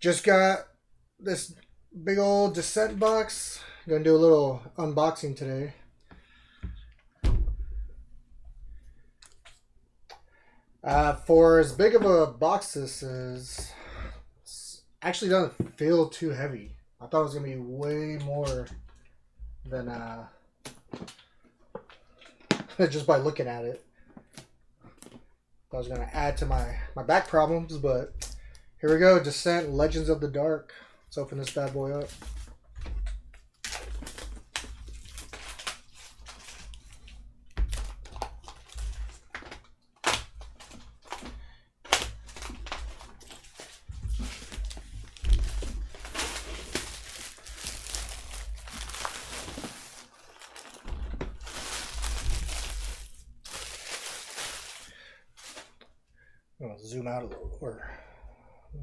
Just got this big old Descent box. Gonna do a little unboxing today. For as big of a box this is, it actually doesn't feel too heavy. I thought it was gonna be way more than just by looking at it. I was gonna add to my back problems, but here we go. Descent Legends of the Dark. Let's open this bad boy up. I'm gonna zoom out a little, or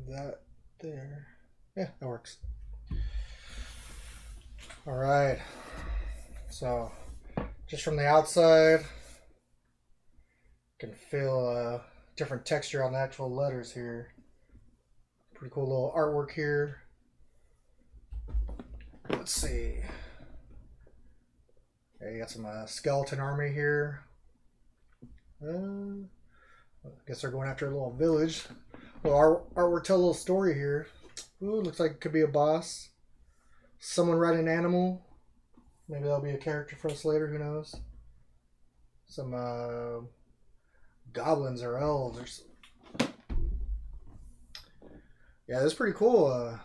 that there. Yeah, that works. All right. So, just from the outside, you can feel a different texture on the actual letters here. Pretty cool little artwork here. Let's see. Okay, you got some skeleton army here. I guess they're going after a little village. Well, artwork tell a little story here. Ooh, looks like it could be a boss. Someone ride an animal. Maybe that'll be a character for us later. Who knows? Some goblins or elves or something. Yeah, that's pretty cool.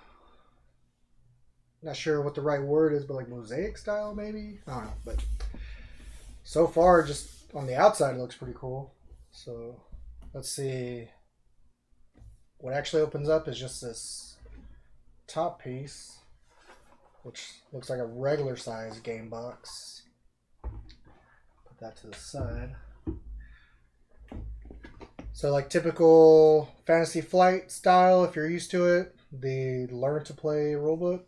Not sure what the right word is, but like mosaic style maybe? I don't know. But so far, just on the outside, it looks pretty cool. So let's see. What actually opens up is just this top piece, which looks like a regular size game box. Put that to the side. So like typical Fantasy Flight style, if you're used to it, the Learn to Play rulebook.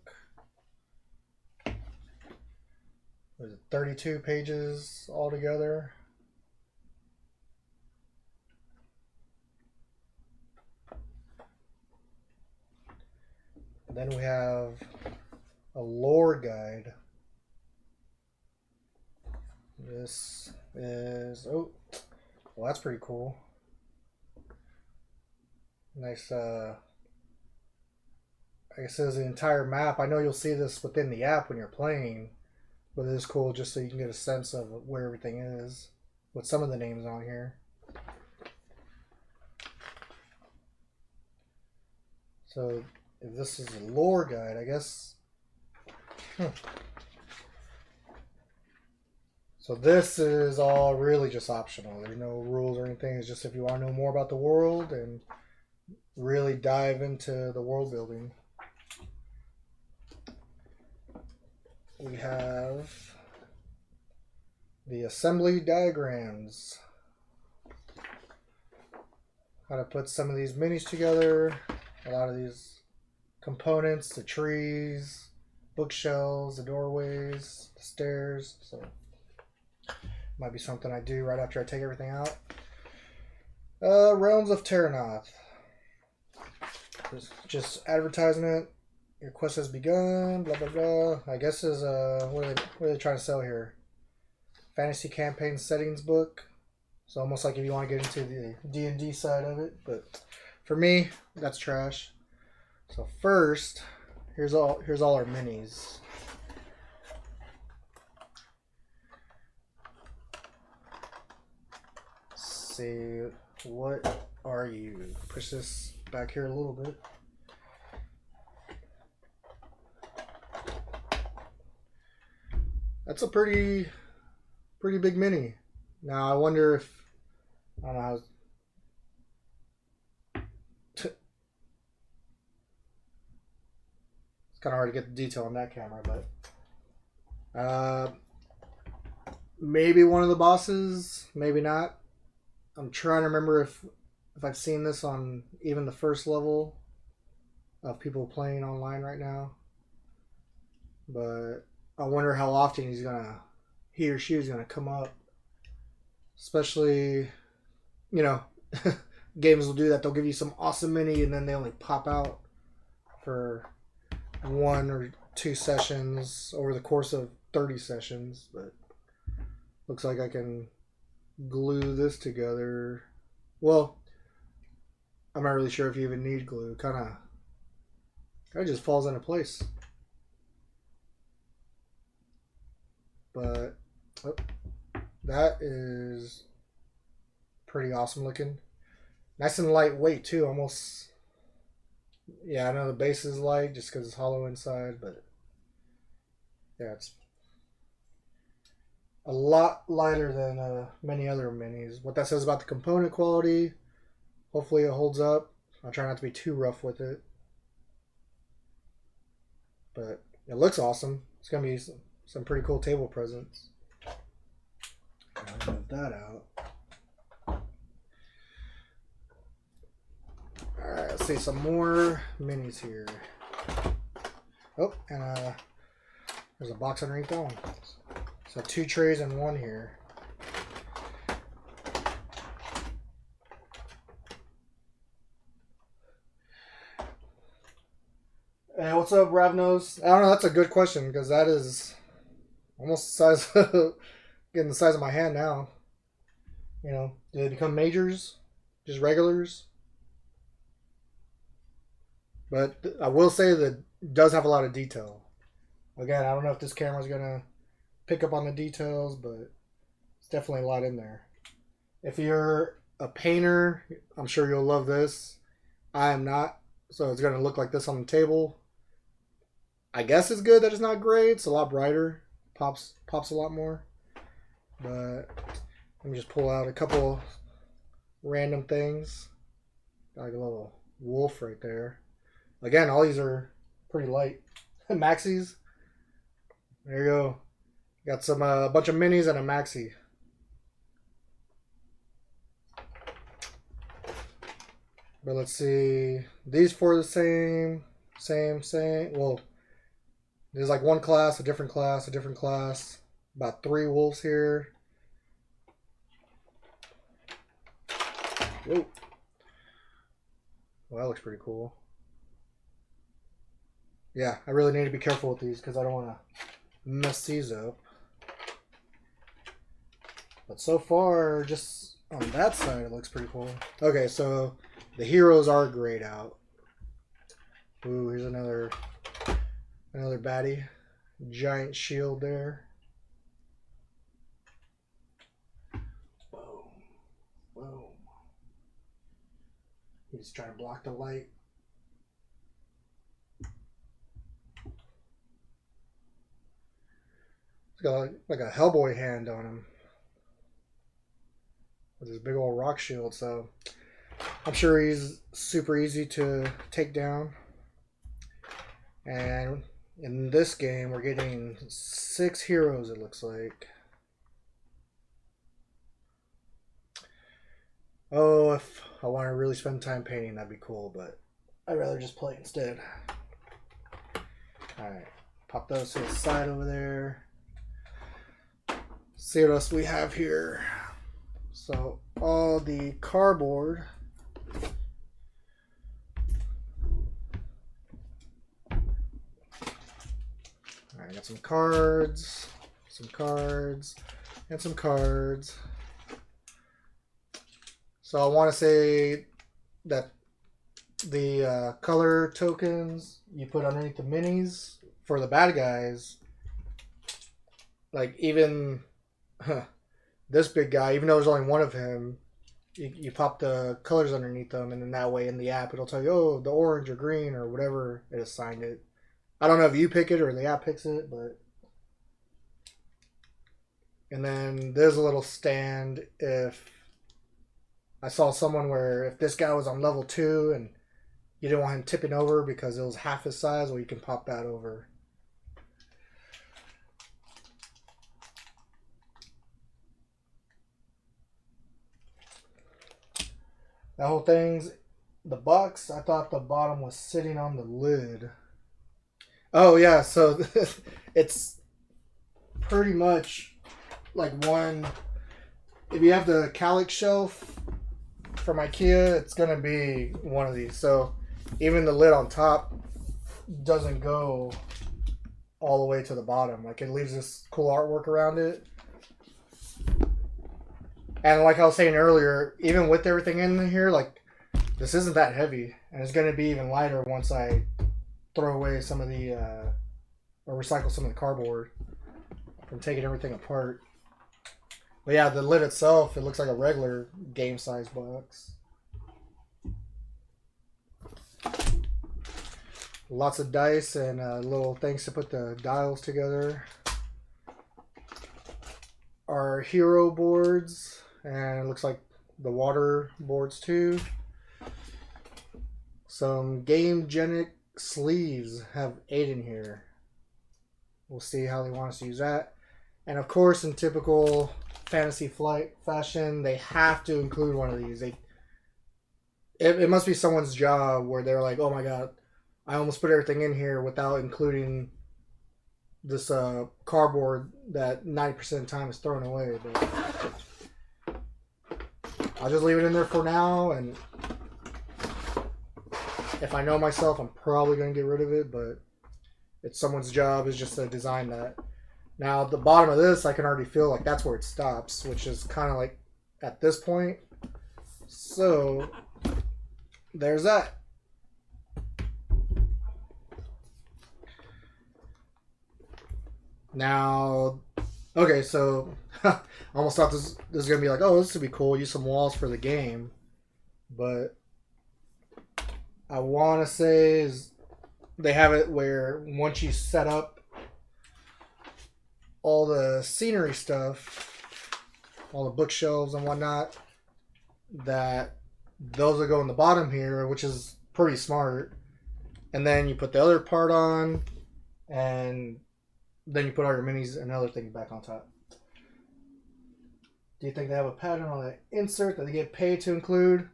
There's 32 pages altogether. Then we have a lore guide. This is, oh, well, that's pretty cool. Nice, I guess it says the entire map. I know you'll see this within the app when you're playing, but it is cool just so you can get a sense of where everything is with some of the names on here. So if this is a lore guide, I guess. So this is all really just optional. There's no rules or anything. It's just if you want to know more about the world and really dive into the world building. We have the assembly diagrams. How to put some of these minis together. A lot of these components, the trees, bookshelves, the doorways, the stairs. So might be something I do right after I take everything out. Realms of Terranoth. Just advertisement. Your quest has begun. Blah blah blah. I guess is what are they trying to sell here? Fantasy campaign settings book. So almost like if you want to get into the D&D side of it, but for me, that's trash. So first, here's all our minis. Let's see, what are you? Push this back here a little bit. That's a pretty big mini. Now I wonder if, I don't know how. It's kind of hard to get the detail on that camera, but maybe one of the bosses, maybe not. I'm trying to remember if I've seen this on even the first level of people playing online right now. But I wonder how often he or she is gonna come up. Especially, you know, games will do that. They'll give you some awesome mini and then they only pop out for 1 or 2 sessions over the course of 30 sessions, but looks like I can glue this together. Well, I'm not really sure if you even need glue. Kind of just falls into place. But oh, that is pretty awesome looking. Nice and lightweight too, almost. Yeah, I know the base is light just because it's hollow inside, but yeah, it's a lot lighter than many other minis. What that says about the component quality, hopefully it holds up. I'll try not to be too rough with it. But it looks awesome. It's going to be some pretty cool table presents. I'll move that out. Alright, let's see some more minis here. Oh, and there's a box underneath that one. So 2 trays and 1 here. Hey, what's up, Ravnos? I don't know, that's a good question because that is almost the size of, getting the size of my hand now. You know, do they become majors? Just regulars? But I will say that it does have a lot of detail. Again, I don't know if this camera is going to pick up on the details, but it's definitely a lot in there. If you're a painter, I'm sure you'll love this. I am not, so it's going to look like this on the table. I guess it's good that it's not gray. It's a lot brighter. Pops a lot more. But let me just pull out a couple random things. Got like a little wolf right there. Again, all these are pretty light. Maxis. There you go. Got some a bunch of minis and a maxi. But let's see. These 4 are the same. Well, there's like one class, a different class, a different class. About 3 wolves here. Whoa. Well, that looks pretty cool. Yeah, I really need to be careful with these because I don't want to mess these up. But so far, just on that side, it looks pretty cool. Okay, so the heroes are grayed out. Ooh, here's another baddie. Giant shield there. Boom. Boom. He's trying to block the light. He's got like a Hellboy hand on him. With his big old rock shield, so I'm sure he's super easy to take down. And in this game, we're getting 6 heroes, it looks like. Oh, if I want to really spend time painting, that'd be cool, but I'd rather just play instead. Alright, pop those to the side over there. See what else we have here. So, all the cardboard. Alright, got some cards, and some cards. So I want to say that the color tokens you put underneath the minis for the bad guys, like even this big guy, even though there's only one of him, you pop the colors underneath them, and then that way in the app it'll tell you, oh, the orange or green or whatever it assigned it. I don't know if you pick it or the app picks it, but... And then there's a little stand if... I saw someone where if this guy was on level 2 and you didn't want him tipping over because it was half his size, well, you can pop that over. That whole thing's the box. I thought the bottom was sitting on the lid. Oh yeah, so it's pretty much like one. If you have the Calyx shelf from IKEA, it's gonna be one of these. So even the lid on top doesn't go all the way to the bottom. Like, it leaves this cool artwork around it. And like I was saying earlier, even with everything in here, like, this isn't that heavy. And it's going to be even lighter once I throw away some of the, or recycle some of the cardboard from taking everything apart. But yeah, the lid itself, it looks like a regular game size box. Lots of dice and little things to put the dials together. Our hero boards, and it looks like the water boards too. Some Game-Genic sleeves, have 8 in here. We'll see how they want us to use that. And of course, in typical Fantasy Flight fashion, they have to include one of these. It must be someone's job where they're like, oh my god, I almost put everything in here without including this cardboard that 90% of the time is thrown away. But I'll just leave it in there for now, and if I know myself, I'm probably going to get rid of it, but it's someone's job is just to design that. Now, at the bottom of this, I can already feel like that's where it stops, which is kind of like at this point. So, there's that. Now, okay, so I almost thought this was going to be like, oh, this would be cool, use some walls for the game. But I want to say is they have it where once you set up all the scenery stuff, all the bookshelves and whatnot, that those will go in the bottom here, which is pretty smart. And then you put the other part on, and then you put all your minis and other things back on top. Do you think they have a pattern on the insert that they get paid to include?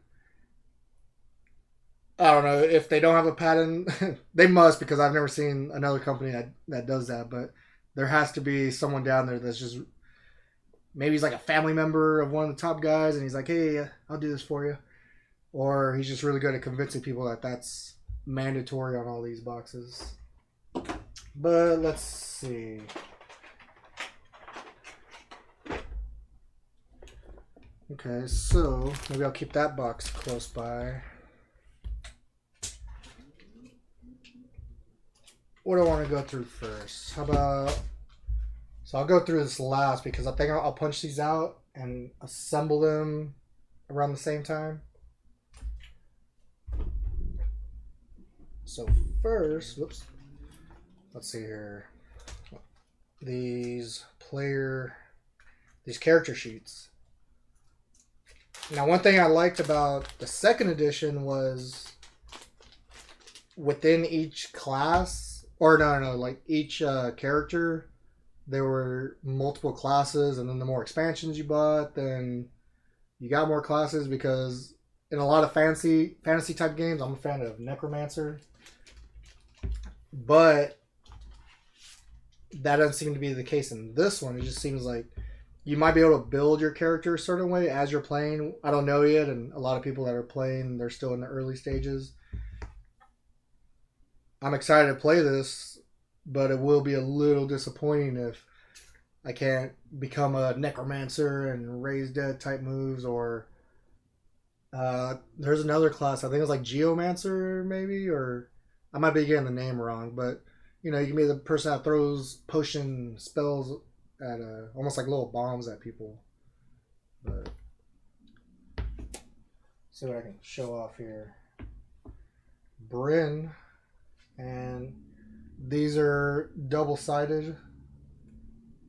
I don't know. If they don't have a pattern, they must, because I've never seen another company that does that. But there has to be someone down there that's just, maybe he's like a family member of one of the top guys, and he's like, hey, I'll do this for you. Or he's just really good at convincing people that that's mandatory on all these boxes. But let's see. Okay, so maybe I'll keep that box close by. What do I want to go through first? How about... So I'll go through this last, because I think I'll punch these out and assemble them around the same time. So first, whoops. Let's see here. These character sheets. Now, one thing I liked about the second edition was within each class, or no, like each character, there were multiple classes, and then the more expansions you bought, then you got more classes, because in a lot of fantasy type games, I'm a fan of Necromancer, but that doesn't seem to be the case in this one. It just seems like you might be able to build your character a certain way as you're playing. I don't know yet, and a lot of people that are playing, they're still in the early stages. I'm excited to play this, but it will be a little disappointing if I can't become a Necromancer and raise dead type moves, or there's another class, I think it's like Geomancer maybe, or I might be getting the name wrong, but you know, you can be the person that throws potion spells at almost like little bombs at people. But see what I can show off here. Bryn, and these are double-sided.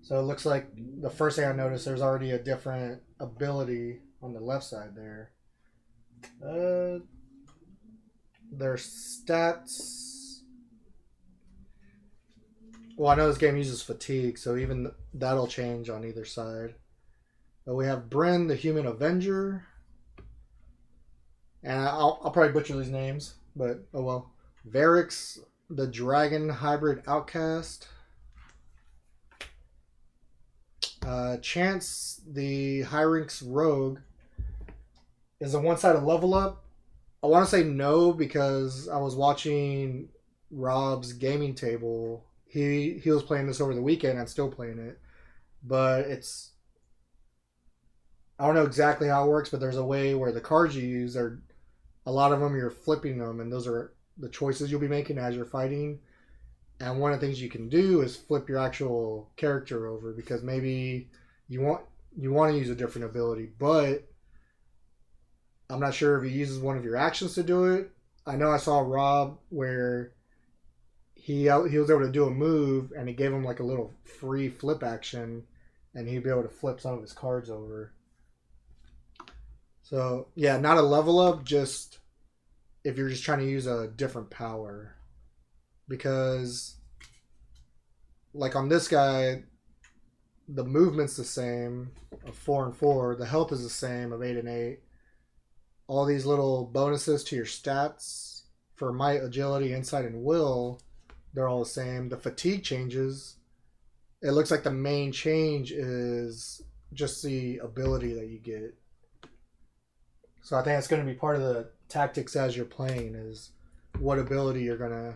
So it looks like the first thing I noticed, there's already a different ability on the left side there. Their stats. Well, I know this game uses fatigue, so even that'll change on either side. But we have Bryn, the Human Avenger. And I'll probably butcher these names, but oh well. Varix, the Dragon Hybrid Outcast. Chance, the Hyrynx Rogue. Is a one-sided level up. I want to say no, because I was watching Rob's gaming table. He was playing this over the weekend. I'm still playing it, but it's I don't know exactly how it works, but there's a way where the cards you use are a lot of them you're flipping them, and those are the choices you'll be making as you're fighting. And one of the things you can do is flip your actual character over because maybe you want you want to use a different ability, but I'm not sure if he uses one of your actions to do it. I know I saw Rob where he was able to do a move and it gave him like a little free flip action, and he'd be able to flip some of his cards over. So yeah, not a level up, just if you're just trying to use a different power. Because like on this guy, the movement's the same of 4 and 4. The health is the same of 8 and 8. All these little bonuses to your stats for might, agility, insight, and will, they're all the same. The fatigue changes. It looks like the main change is just the ability that you get. So I think it's going to be part of the tactics as you're playing is what ability you're going to,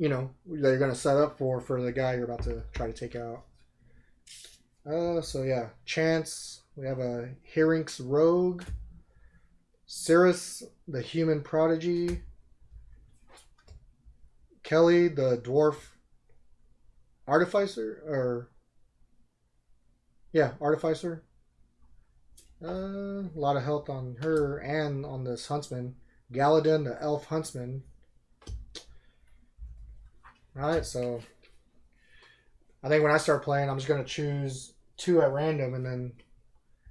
that you're going to set up for the guy you're about to try to take out. So yeah, Chance, we have a Hirinx Rogue, Cirrus, the Human Prodigy, Kelly, the Dwarf Artificer, Artificer. A lot of health on her and on this Huntsman. Galadin, the Elf Huntsman. Alright, so I think when I start playing, I'm just going to choose 2 at random and then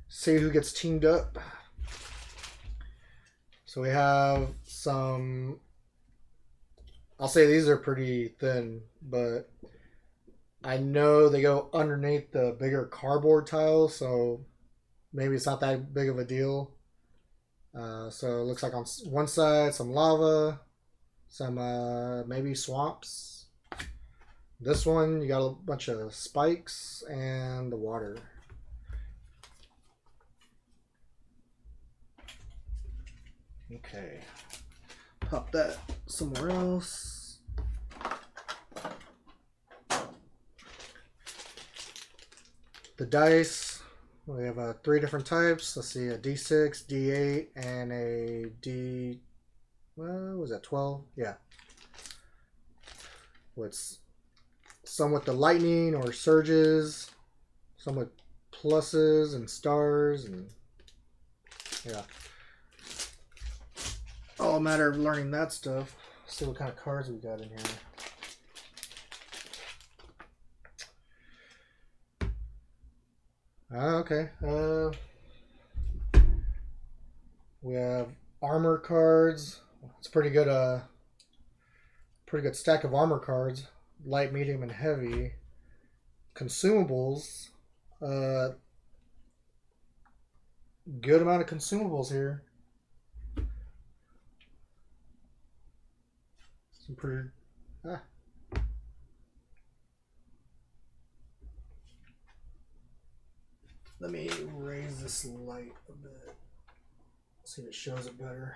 see who gets teamed up. So we have some, I'll say these are pretty thin, but I know they go underneath the bigger cardboard tiles, so maybe it's not that big of a deal. So it looks like on one side some lava, some maybe swamps. This one you got a bunch of spikes and the water. Okay, pop that somewhere else. The dice, we have 3 different types. Let's see, a D6, D8, and a D. What was that? 12? Yeah. What's some with the lightning or surges, some with pluses and stars, and yeah. All a matter of learning that stuff. Let's see what kind of cards we got in here. Okay. We have armor cards. It's a pretty good stack of armor cards. Light, medium, and heavy. Consumables. Good amount of consumables here. Some pretty. Let me raise this light a bit. See if it shows it better.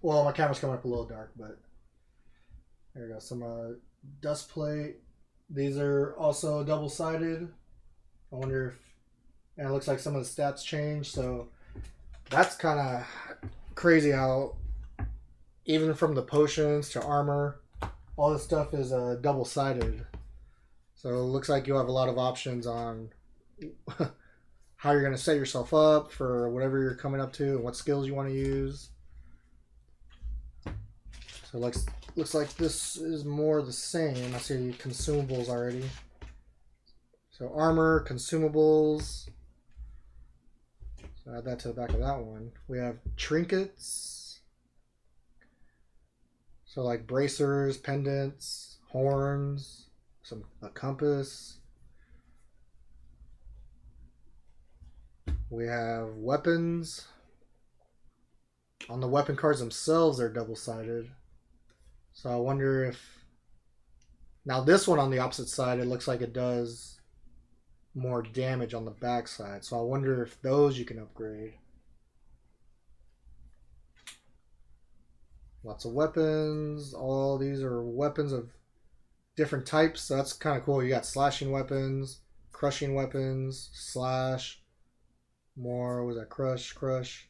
Well, my camera's coming up a little dark, but there you go. Some dust plate. These are also double-sided. I wonder if, and it looks like some of the stats change, so that's kind of crazy how even from the potions to armor, all this stuff is double-sided. So it looks like you have a lot of options on how you're going to set yourself up for whatever you're coming up to and what skills you want to use. So looks like this is more the same. I see consumables already. So armor, consumables. So add that to the back of that one. We have trinkets. So like bracers, pendants, horns, a compass. We have weapons. On the weapon cards themselves, they're double-sided. So I wonder if Now this one on the opposite side, it looks like it does more damage on the back side. So I wonder if those you can upgrade. Lots of weapons. All these are weapons of different types. So that's kind of cool. You got slashing weapons, crushing weapons, slash, more, what was that, crush,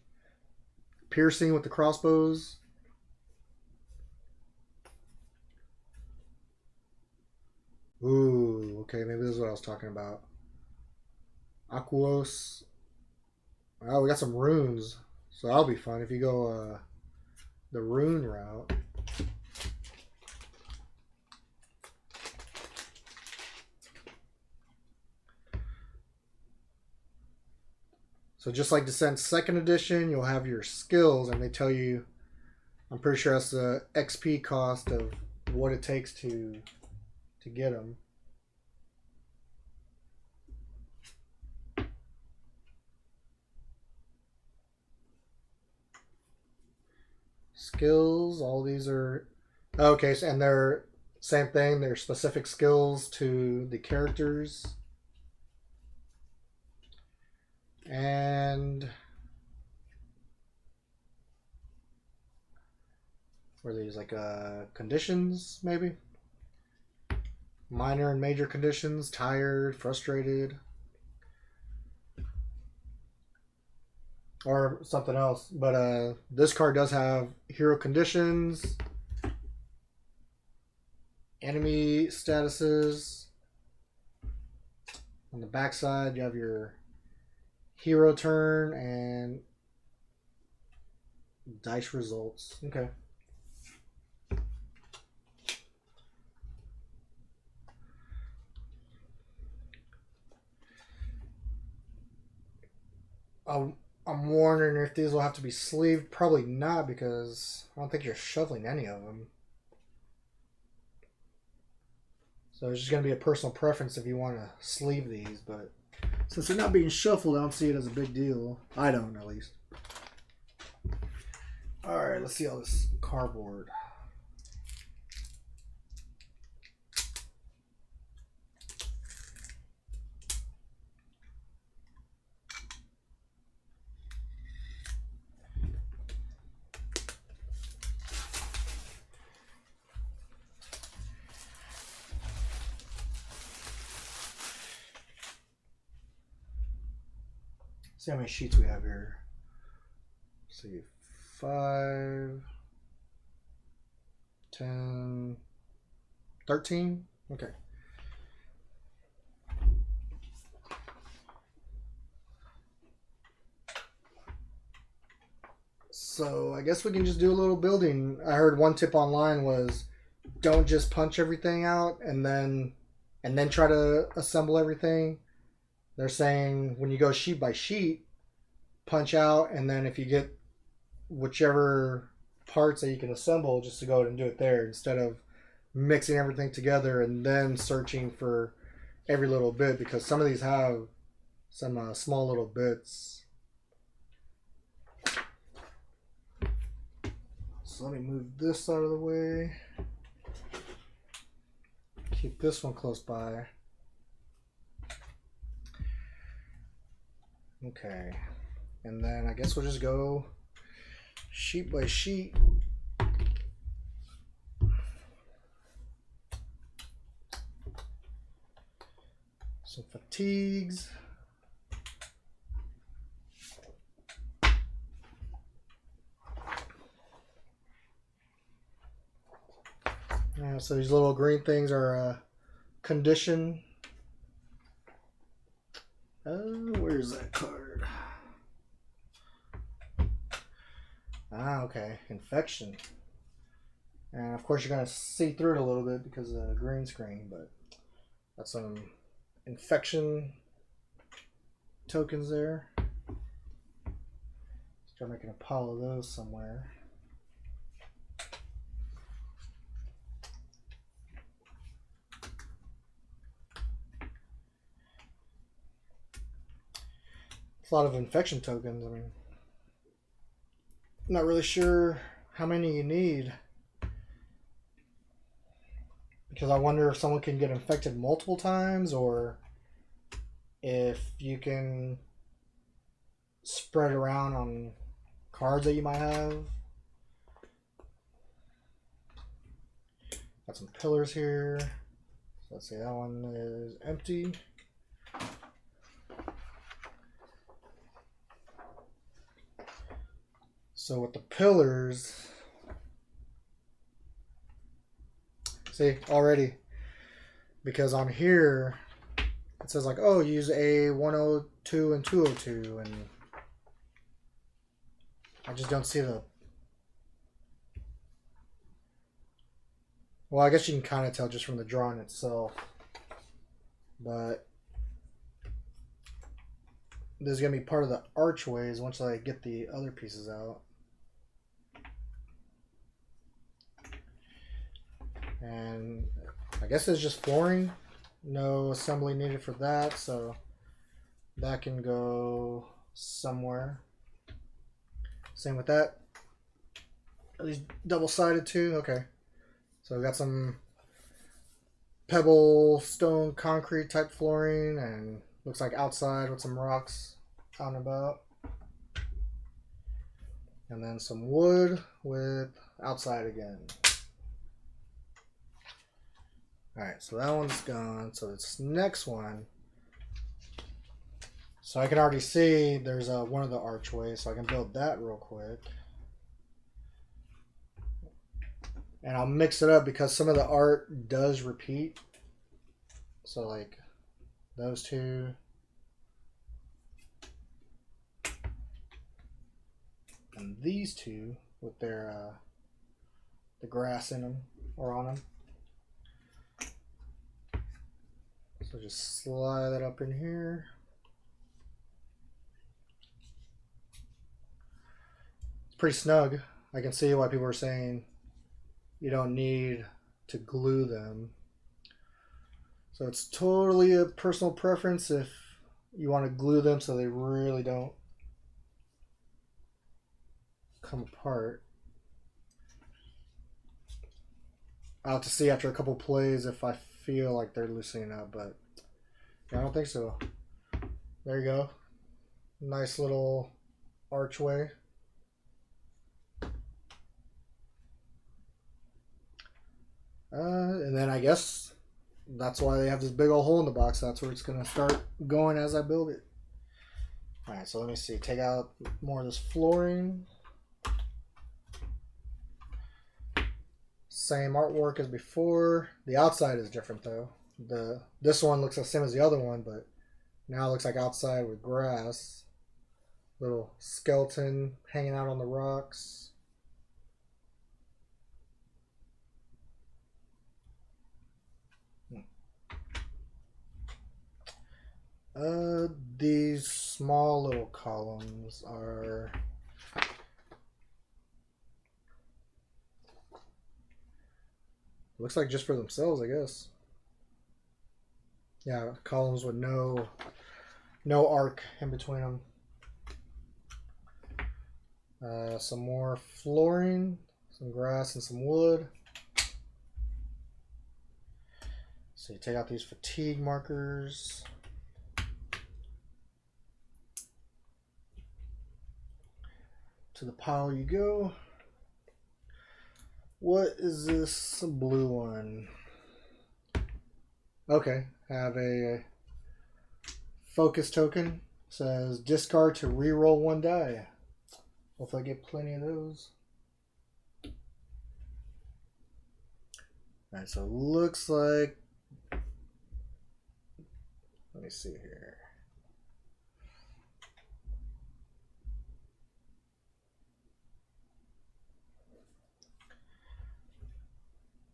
piercing with the crossbows. Ooh, okay, maybe this is what I was talking about. Aquos. Oh, we got some runes. So that'll be fun if you go the rune route. So just like Descent 2nd edition, you'll have your skills, and they tell you, I'm pretty sure that's the XP cost of what it takes to get them. Skills, all these are okay, so, and they're same thing, they're specific skills to the characters. And what are these, like conditions maybe? Minor and major conditions, tired, frustrated, or something else. But this card does have hero conditions, enemy statuses. On the back side, you have your hero turn and dice results. Okay. I'm wondering if these will have to be sleeved. Probably not, because I don't think you're shuffling any of them. So it's just going to be a personal preference if you want to sleeve these. But since they're not being shuffled, I don't see it as a big deal. I don't, at least. Alright, let's see all this cardboard. See how many sheets we have here. Let's see, 5, 10, 13. Okay. So I guess we can just do a little building. I heard one tip online was don't just punch everything out and then try to assemble everything. They're saying when you go sheet by sheet, punch out, and then if you get whichever parts that you can assemble, just to go ahead and do it there instead of mixing everything together and then searching for every little bit, because some of these have some small little bits. So let me move this out of the way. Keep this one close by. Okay, and then I guess we'll just go sheet by sheet. Some fatigues. Yeah, so these little green things are condition. Where's that card? Ah, okay. Infection. And of course you're going to see through it a little bit because of the green screen, but that's some infection tokens there. Start making a pile of those somewhere. It's a lot of infection tokens. I mean, I'm not really sure how many you need, Because I wonder if someone can get infected multiple times, or if you can spread around on cards that you might have. Got some pillars here. So let's see, that one is empty. So with the pillars, see, already, because on here it says like, oh, use a 102 and 202, and I just don't see the. Well, I guess you can kind of tell just from the drawing itself, but this is gonna be part of the archways once I get the other pieces out. And I guess it's just flooring, no assembly needed for that, so that can go somewhere. Same with that. Are these double-sided too? Okay. So we got some pebble, stone, concrete type flooring, and looks like outside with some rocks out and about. And then some wood with outside again. Alright, so that one's gone. So this next one. So I can already see there's one of the archways, so I can build that real quick. And I'll mix it up because some of the art does repeat. So like those two. And these two with their the grass in them or on them. So just slide that up in here. It's pretty snug. I can see why people are saying you don't need to glue them. So it's totally a personal preference if you want to glue them so they really don't come apart. I'll have to see after a couple plays if I feel like they're loosening up, but I don't think so. There you go. Nice little archway. And then I guess that's why they have this big old hole in the box. That's where it's going to start going as I build it. Alright, so let me see. Take out more of this flooring. Same artwork as before. The outside is different though. This one looks the same as the other one, but now it looks like outside with grass. Little skeleton hanging out on the rocks. These small little columns are looks like just for themselves, I guess. Yeah, columns with no arc in between them. Some more flooring, some grass, and some wood. So you take out these fatigue markers. To the pile you go. What is this blue one? Okay, have a focus token. Says discard to reroll one die. Hopefully I get plenty of those. Alright, so it looks like, let me see here.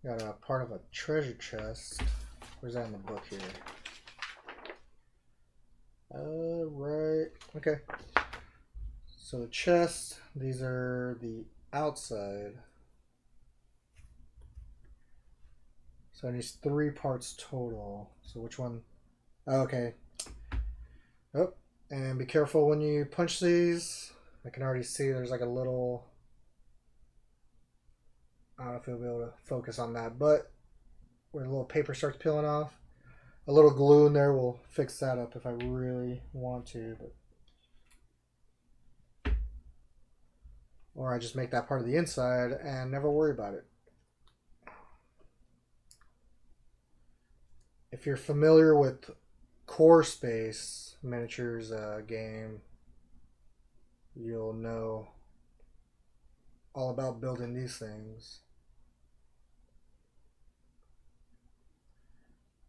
Got a part of a treasure chest. Where's that in the book here? Right. Okay. So the chest, these are the outside. So it needs 3 parts total. So which one? Okay. Oh, and be careful when you punch these. I can already see there's like a little, I don't know if you'll be able to focus on that, but where the little paper starts peeling off. A little glue in there will fix that up if I really want to. Or I just make that part of the inside and never worry about it. If you're familiar with Core Space Miniatures game, you'll know all about building these things.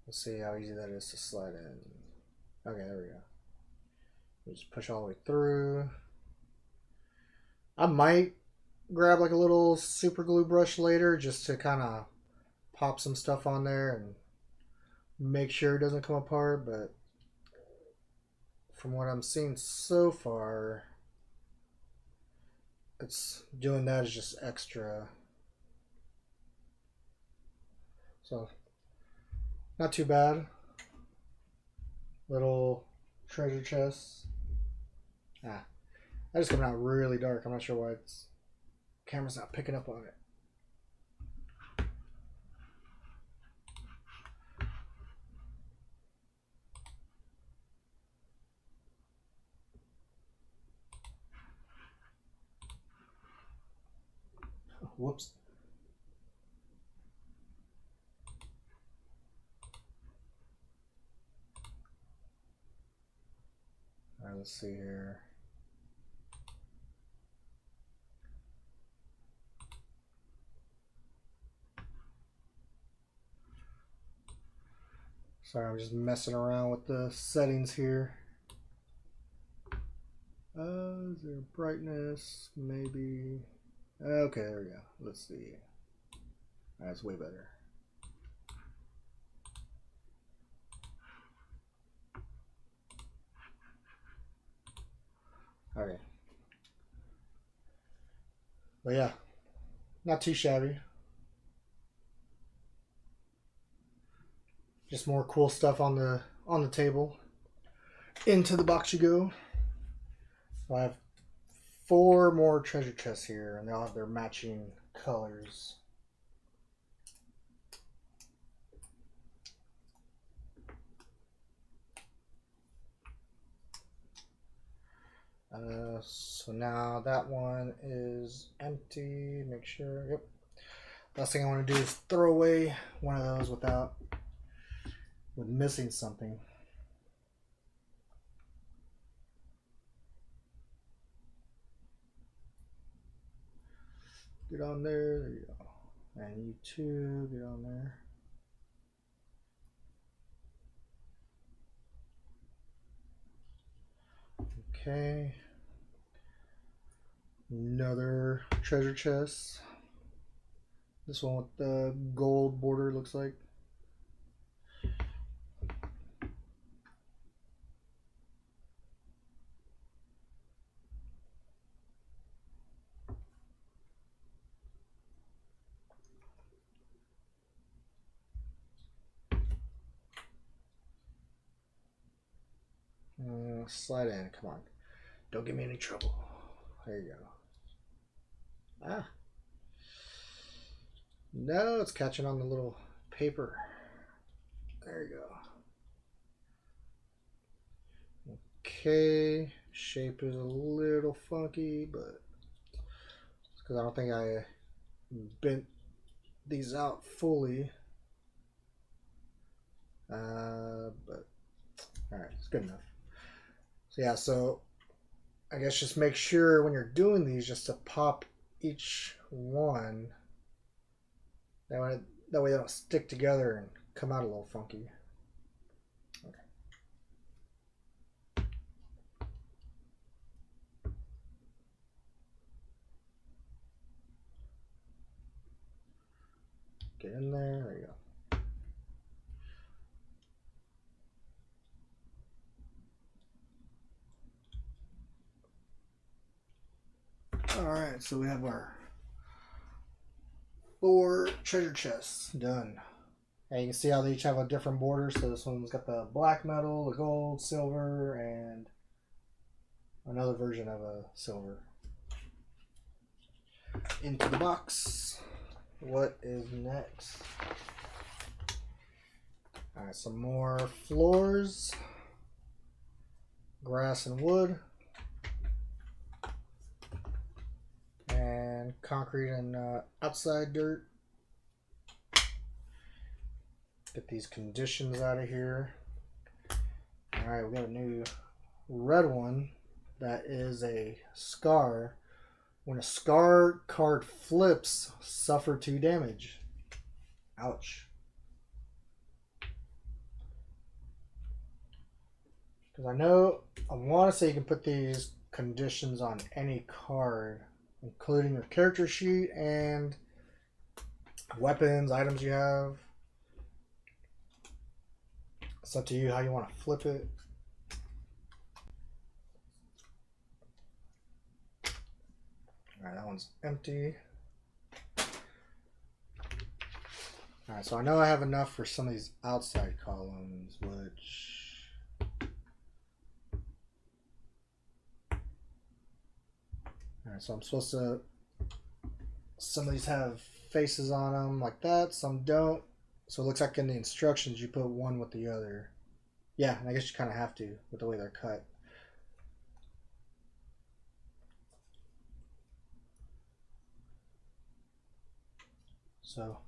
Let's see how easy that is to slide in. Okay, there we go. You just push all the way through. I might grab like a little super glue brush later just to kind of pop some stuff on there and make sure it doesn't come apart, but from what I'm seeing so far, it's doing that is just extra. So not too bad. Little treasure chests. That is coming out really dark. I'm not sure why it's camera's not picking up on it. Whoops. All right, let's see here. Sorry, I'm just messing around with the settings here. Is there brightness? Maybe. Okay, there we go. Let's see. That's way better. Okay. But yeah, not too shabby. Just more cool stuff on the table. Into the box you go. So I have 4 more treasure chests here, and they all have their matching colors. So now that one is empty. Make sure. Yep. Last thing I want to do is throw away one of those with missing something. Get on there. There you go. And you too. Get on there. Okay. Another treasure chest. This one with the gold border looks like. Slide in, come on. Don't give me any trouble. There you go. Ah. No, it's catching on the little paper. There you go. Okay. Shape is a little funky, but it's because I don't think I bent these out fully. But alright, it's good enough. So yeah, so I guess just make sure when you're doing these just to pop each one. That way they don't stick together and come out a little funky. Okay. Get in there. There you go. Alright, so we have our 4 treasure chests done. And you can see how they each have a different border. So this one's got the black metal, the gold, silver, and another version of a silver. Into the box. What is next? All right, some more floors, grass and wood, and concrete and outside dirt. Get these conditions out of here. All right, we got a new red one. That is a scar. When a scar card flips, suffer 2 damage. Ouch. Because I want to say you can put these conditions on any card, including your character sheet and weapons, items you have. It's up to you how you want to flip it. Alright, that one's empty. Alright, so I know I have enough for some of these outside columns, which... Alright, so I'm supposed to... Some of these have faces on them like that, some don't. So it looks like in the instructions you put one with the other. Yeah, and I guess you kind of have to with the way they're cut. So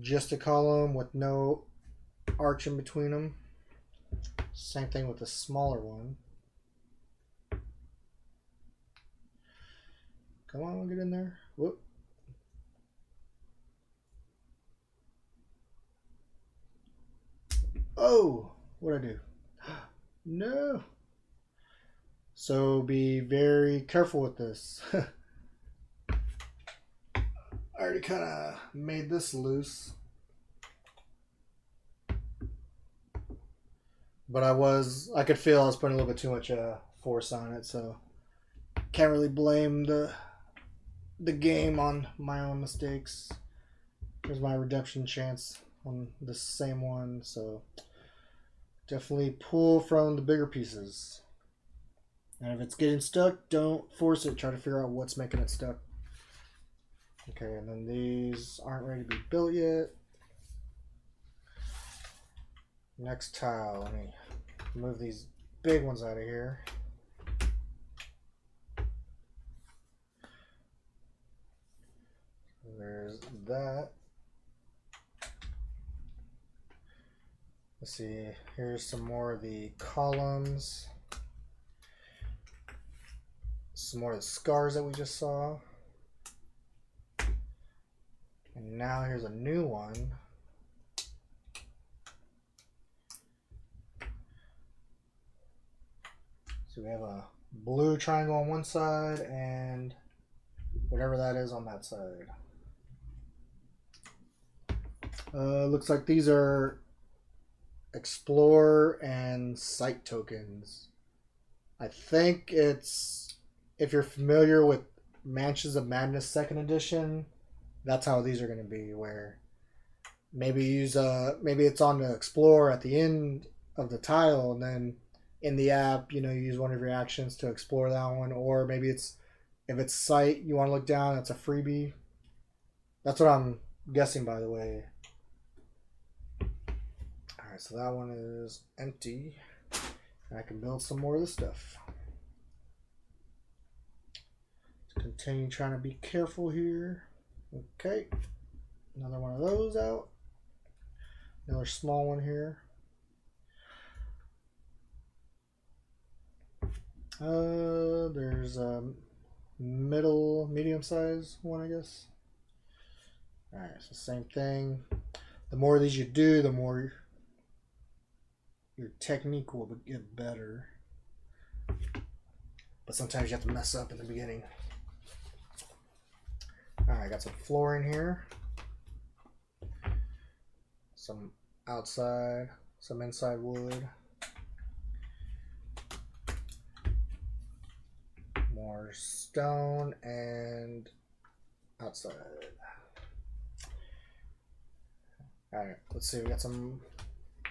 just a column with no arch in between them. Same thing with the smaller one. Come on, get in there. Whoop. Oh, what'd I do? No. So be very careful with this. I already kind of made this loose. But I could feel I was putting a little bit too much force on it, so can't really blame the game on my own mistakes. Here's my redemption chance on the same one, so definitely pull from the bigger pieces. And if it's getting stuck, don't force it. Try to figure out what's making it stuck. Okay, and then these aren't ready to be built yet. Next tile, let me move these big ones out of here. There's that. Let's see, here's some more of the columns. Some more of the scars that we just saw. And now here's a new one. So we have a blue triangle on one side and whatever that is on that side. Looks like these are Explore and Site tokens. I think it's, if you're familiar with Mansions of Madness 2nd edition, that's how these are going to be, where maybe use maybe it's on the Explore at the end of the tile, and then in the app, you use one of your actions to explore that one, or maybe it's, if it's Site, you want to look down, that's a freebie. That's what I'm guessing, by the way. Alright, so that one is empty. And I can build some more of this stuff. Let's continue trying to be careful here. Okay. Another one of those out. Another small one here. There's a medium size one, I guess. Alright, so same thing. The more of these you do, the more your technique will get better. But sometimes you have to mess up in the beginning. Alright, I got some flooring here. Some outside, some inside wood. More stone and outside. Alright, let's see, we got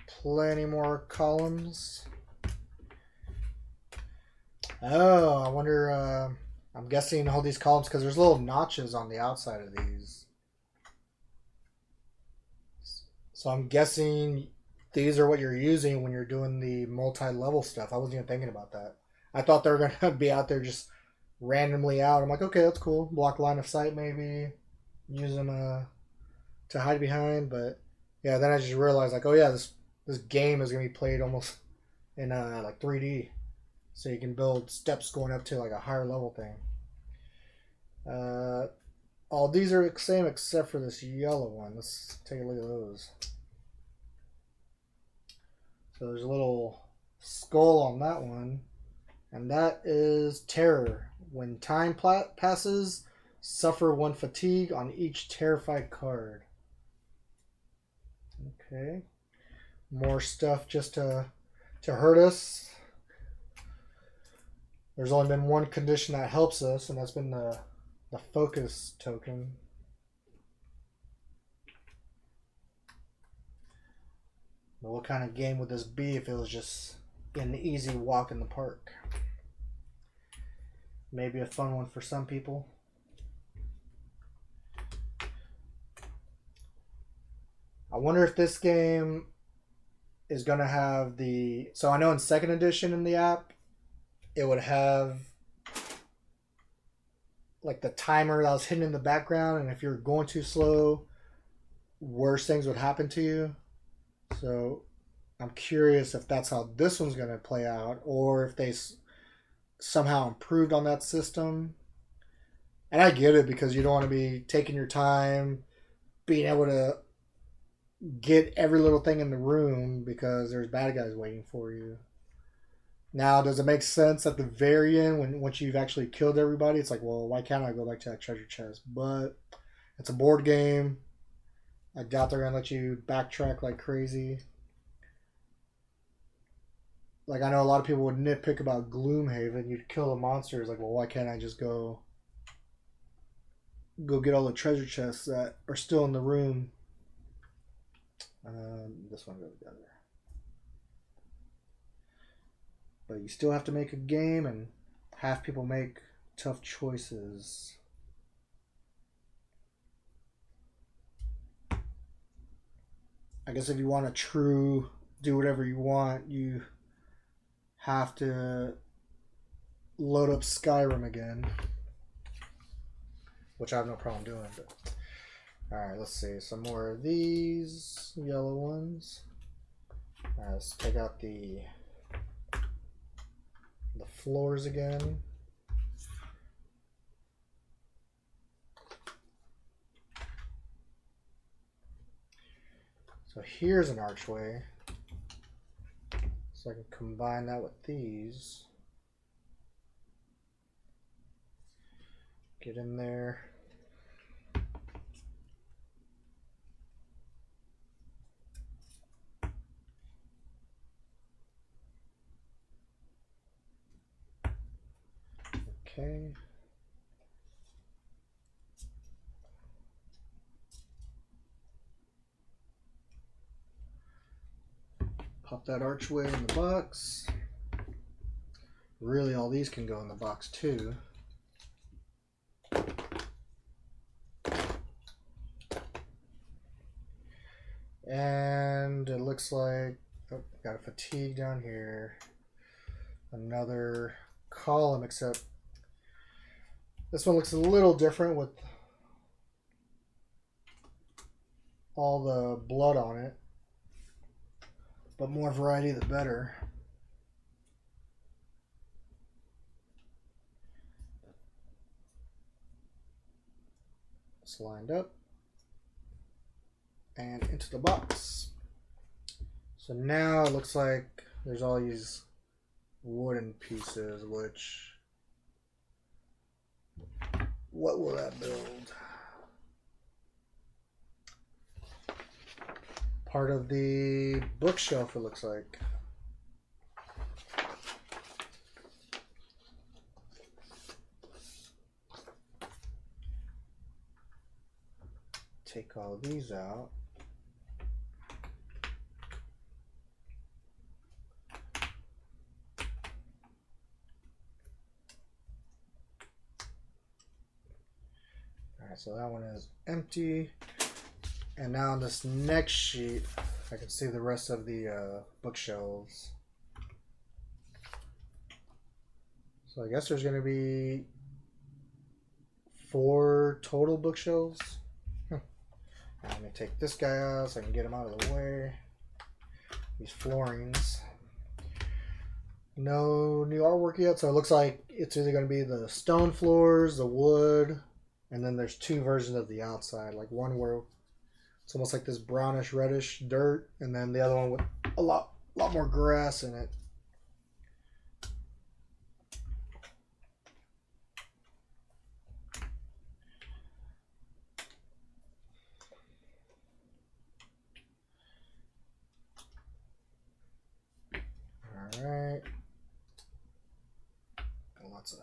plenty more columns. Oh, I wonder, I'm guessing all these columns, because there's little notches on the outside of these. So I'm guessing these are what you're using when you're doing the multi-level stuff. I wasn't even thinking about that. I thought they were going to be out there just randomly out. I'm like, okay, that's cool. Block line of sight maybe. Use them to hide behind. But yeah, then I just realized like, oh yeah, this game is going to be played almost in like 3D. So you can build steps going up to like a higher level thing. All these are the same except for this yellow one. Let's take a look at those. So there's a little skull on that one. And that is terror. When time passes, suffer 1 fatigue on each terrified card. Okay. More stuff just to hurt us. There's only been one condition that helps us, and that's been the focus token. But what kind of game would this be if it was just an easy walk in the park? Maybe a fun one for some people. I wonder if this game is going to have the... So I know in 2nd edition in the app, it would have like the timer that was hidden in the background, and if you're going too slow, worse things would happen to you. So I'm curious if that's how this one's going to play out, or if they somehow improved on that system. And I get it, because you don't want to be taking your time, being able to get every little thing in the room because there's bad guys waiting for you. Now, does it make sense at the very end, once you've actually killed everybody? It's like, well, why can't I go back to that treasure chest? But it's a board game. I doubt they're going to let you backtrack like crazy. Like, I know a lot of people would nitpick about Gloomhaven. You'd kill the monsters. Like, well, why can't I just go get all the treasure chests that are still in the room? This one goes together. But you still have to make a game, and have people make tough choices. I guess if you want to do whatever you want, you have to load up Skyrim again, which I have no problem doing. But alright, let's see. Some more of these yellow ones. Let's take out the floors again. So here's an archway. So I can combine that with these. Get in there. Okay. Pop that archway in the box. Really, all these can go in the box too. And it looks like, oh, got a fatigue down here. Another column, except this one looks a little different with all the blood on it. But more variety, the better. It's lined up. And into the box. So now it looks like there's all these wooden pieces, which... what will that build? Part of the bookshelf, it looks like. Take all these out. Alright, so that one is empty. And now on this next sheet, I can see the rest of the bookshelves. So I guess there's going to be 4 total bookshelves. Let me take this guy out so I can get him out of the way. These floorings. No new artwork yet, so it looks like it's either going to be the stone floors, the wood, and then there's 2 versions of the outside. Like one where it's almost like this brownish reddish dirt, and then the other one with a lot more grass in it. Alright. Lots of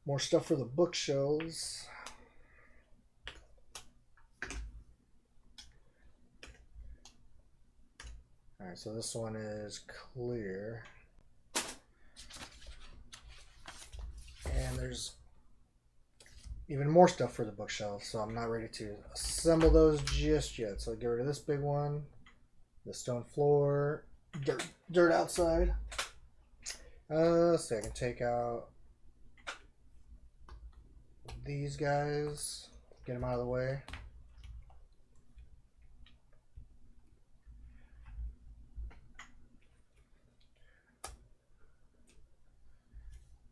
more stuff for the bookshelves. Alright, so this one is clear. And there's even more stuff for the bookshelves, so I'm not ready to assemble those just yet. So I'll get rid of this big one, the stone floor, dirt outside. So I can take out these guys, get them out of the way.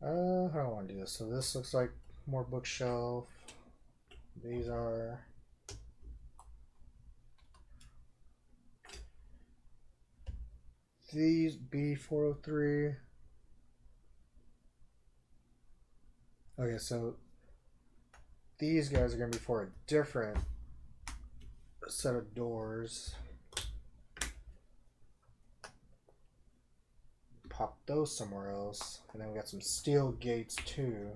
How do I want to do this? So this looks like more bookshelf. These are these B403. Okay, so these guys are going to be for a different set of doors. Pop those somewhere else. And then we got some steel gates too.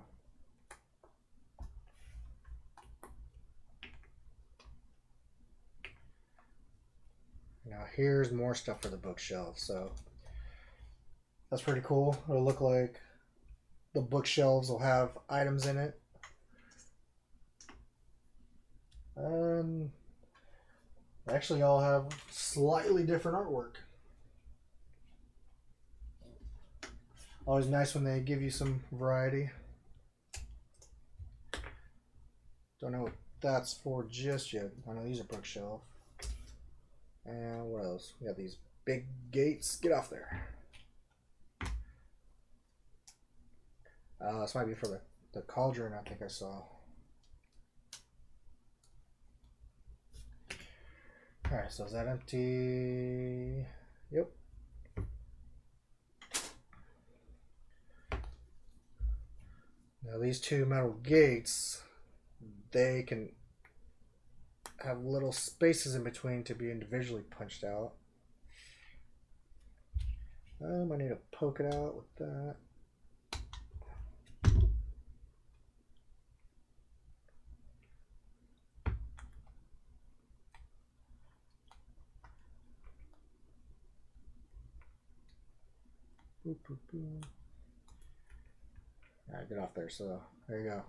Now here's more stuff for the bookshelf. So that's pretty cool. It'll look like the bookshelves will have items in it. They actually all have slightly different artwork. Always nice when they give you some variety. Don't know what that's for just yet. I know these are bookshelf. And what else? We got these big gates. Get off there. This might be for the Cauldron, I think I saw. Alright, so is that empty? Yep. Now these 2 metal gates, they can have little spaces in between to be individually punched out. I need to poke it out with that. Boop, boop, boop. All right, get off there. So there you go.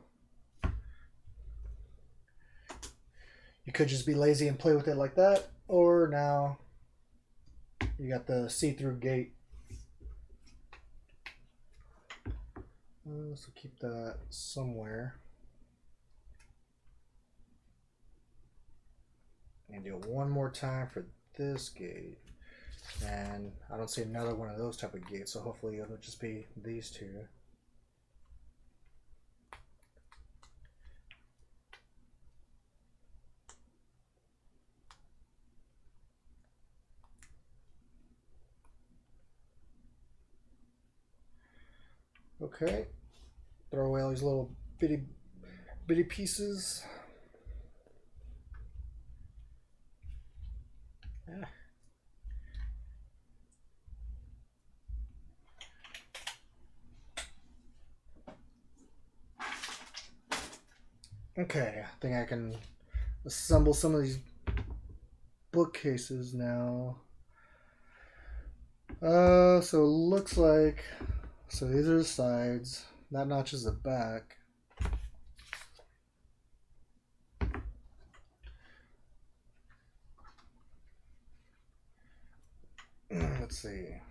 You could just be lazy and play with it like that, or now you got the see-through gate. So keep that somewhere. And do it one more time for this gate. And I don't see another one of those type of gates, so hopefully it'll just be these 2. Okay, throw away all these little bitty pieces. Ah. Okay, I think I can assemble some of these bookcases now. So it looks like, so these are the sides. That notches the back. see.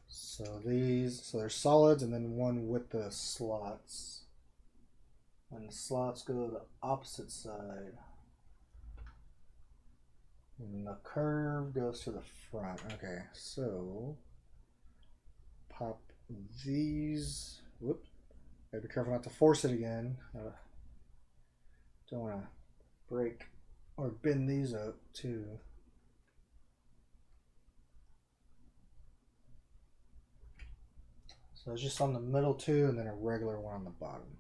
So there's solids and then one with the slots. And the slots go to the opposite side. And the curve goes to the front. Okay, so pop these. Whoop. Gotta be careful not to force it again. Don't want to break or bend these up too. So it's just on the middle two and then a regular one on the bottom.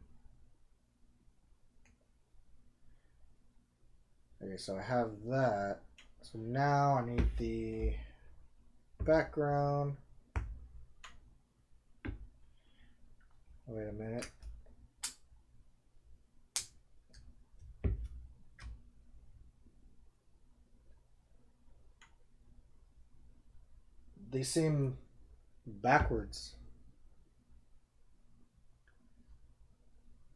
Okay, so I have that. So now I need the background. Wait a minute. They seem backwards.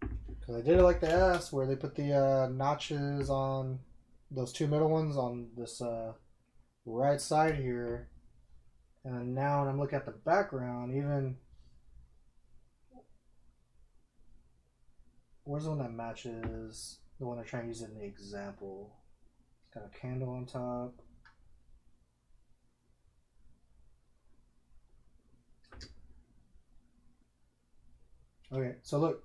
Because I did it like they asked, where they put the notches on those two middle ones on this right side here. And now when I'm looking at the background, even... Where's the one that matches the one they're trying to use in the example? It's got a candle on top. Okay, so look.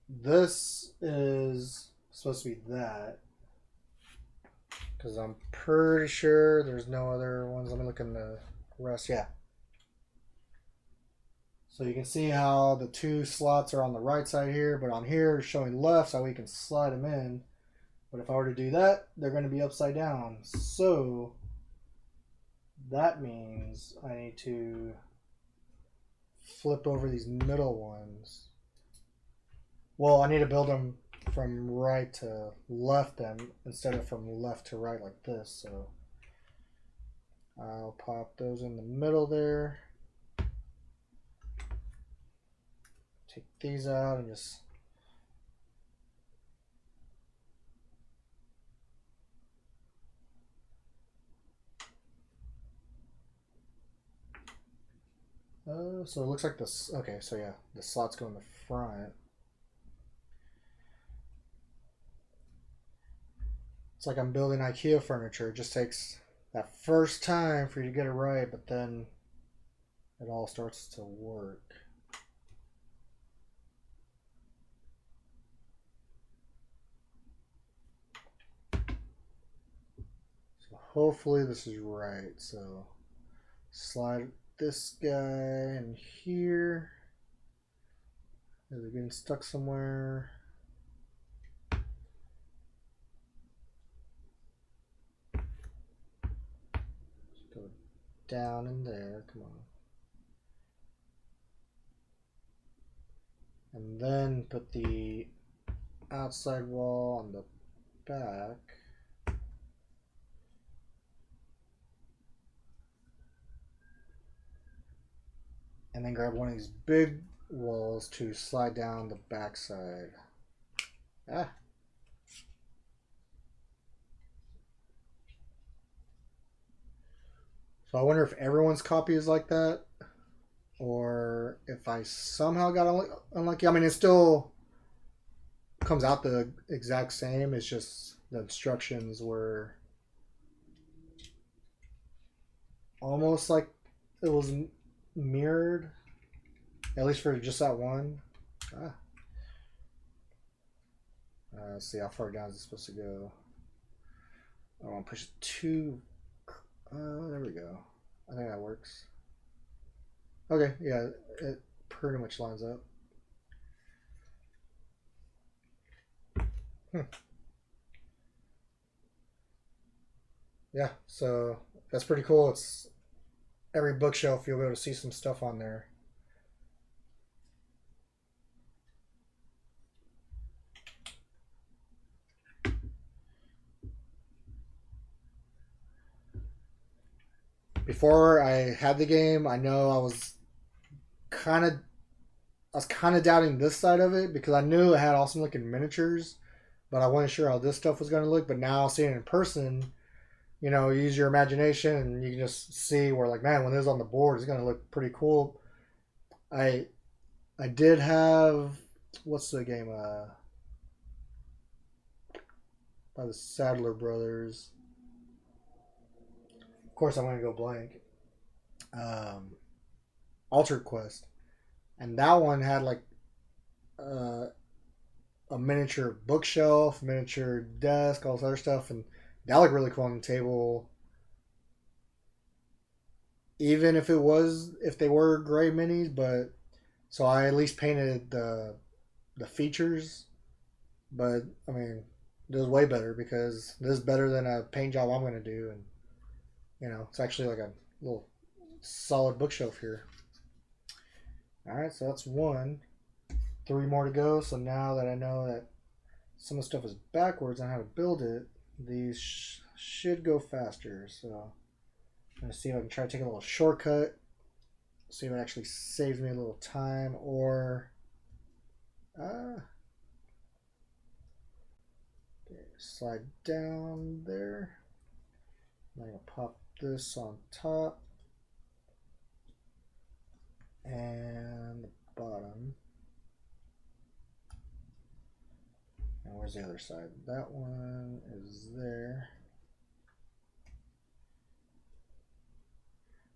This is supposed to be that. Because I'm pretty sure there's no other ones. Let me look in the rest. Yeah. So you can see how the two slots are on the right side here, but on here showing left so we can slide them in. But if I were to do that, they're going to be upside down. So that means I need to flip over these middle ones. Well, I need to build them from right to left then instead of from left to right like this. So I'll pop those in the middle there. Take these out and just so it looks like this. Okay, so yeah, the slots go in the front. It's like I'm building IKEA furniture. It just takes that first time for you to get it right, but then it all starts to work. So hopefully this is right. So slide this guy in here. Is it getting stuck somewhere? Just go down in there. Come on. And then put the outside wall on the back. And then grab one of these big walls to slide down the back side. Ah. So I wonder if everyone's copy is like that, or if I somehow got unlucky. I mean, it still comes out the exact same. It's just the instructions were almost like it was mirrored, at least for just that one. Let's see how far down is it supposed to go. I don't want to push it too. There we go. I think that works. Okay, yeah, it pretty much lines up. Yeah, so that's pretty cool. It's every bookshelf you'll be able to see some stuff on there. Before I had the game, I know I was kind of doubting this side of it because I knew it had awesome looking miniatures, but I wasn't sure how this stuff was going to look. But now seeing it in person, you know, use your imagination and you can just see where, like, man, when this is on the board, it's going to look pretty cool. I I did have, what's the game by the Sadler brothers. Of course, I'm going to go blank. Um, Altered Quest, and that one had like uh, a miniature bookshelf, miniature desk, all this other stuff, and that looked really cool on the table. Even if they were gray minis, but so I at least painted the features. But I mean, this is way better because this is better than a paint job I'm gonna do, and you know, it's actually like a little solid bookshelf here. All right, so that's one. Three more to go. So now that I know that some of the stuff is backwards on how to build it, these should go faster. So I'm gonna see if I can try to take a little shortcut. See if it actually saves me a little time, or okay, slide down there. I'm gonna pop this on top and the bottom. And where's the other side? That one is there.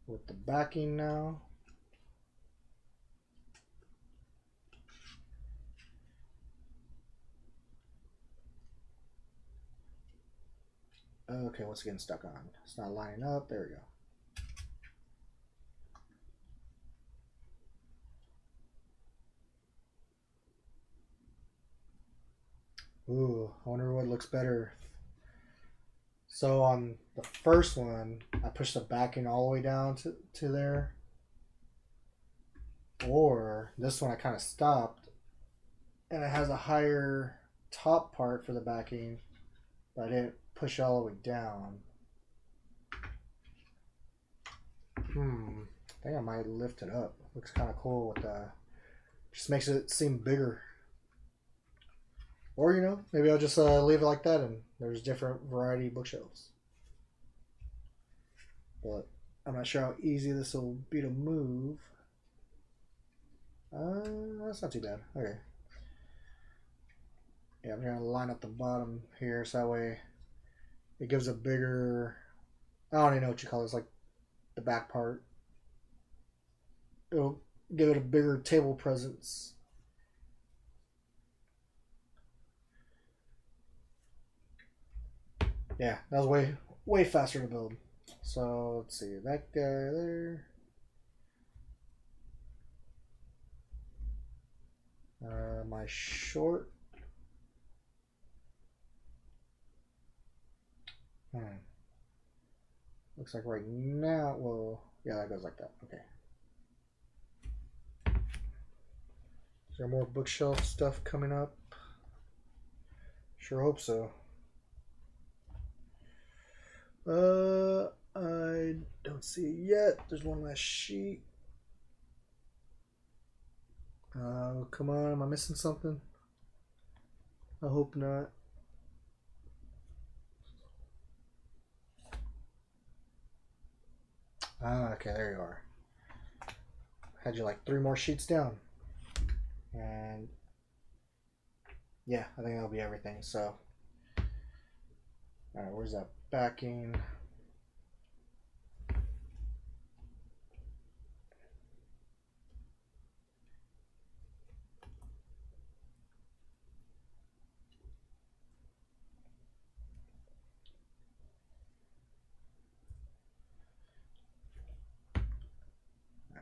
With the backing now. Okay, what's it getting stuck on? It's not lining up. There we go. Ooh, I wonder what looks better. So on the first one, I pushed the backing all the way down to there. Or this one I kind of stopped and it has a higher top part for the backing, but I didn't push all the way down. I think I might lift it up. Looks kind of cool with just makes it seem bigger. Or, you know, maybe I'll just leave it like that and there's different variety bookshelves. But I'm not sure how easy this will be to move. That's not too bad. Okay. Yeah, I'm going to line up the bottom here so that way it gives a bigger, I don't even know what you call it. It's like the back part. It'll give it a bigger table presence. Yeah, that was way faster to build. So let's see, that guy there. My short. Looks like right now, well, yeah, that goes like that. Okay. Is there more bookshelf stuff coming up? Sure hope so. I don't see it yet. There's one last sheet. Come on, am I missing something? I hope not. Okay, there you are. Had you like three more sheets down. And yeah, I think that'll be everything. So, all right, where's that backing?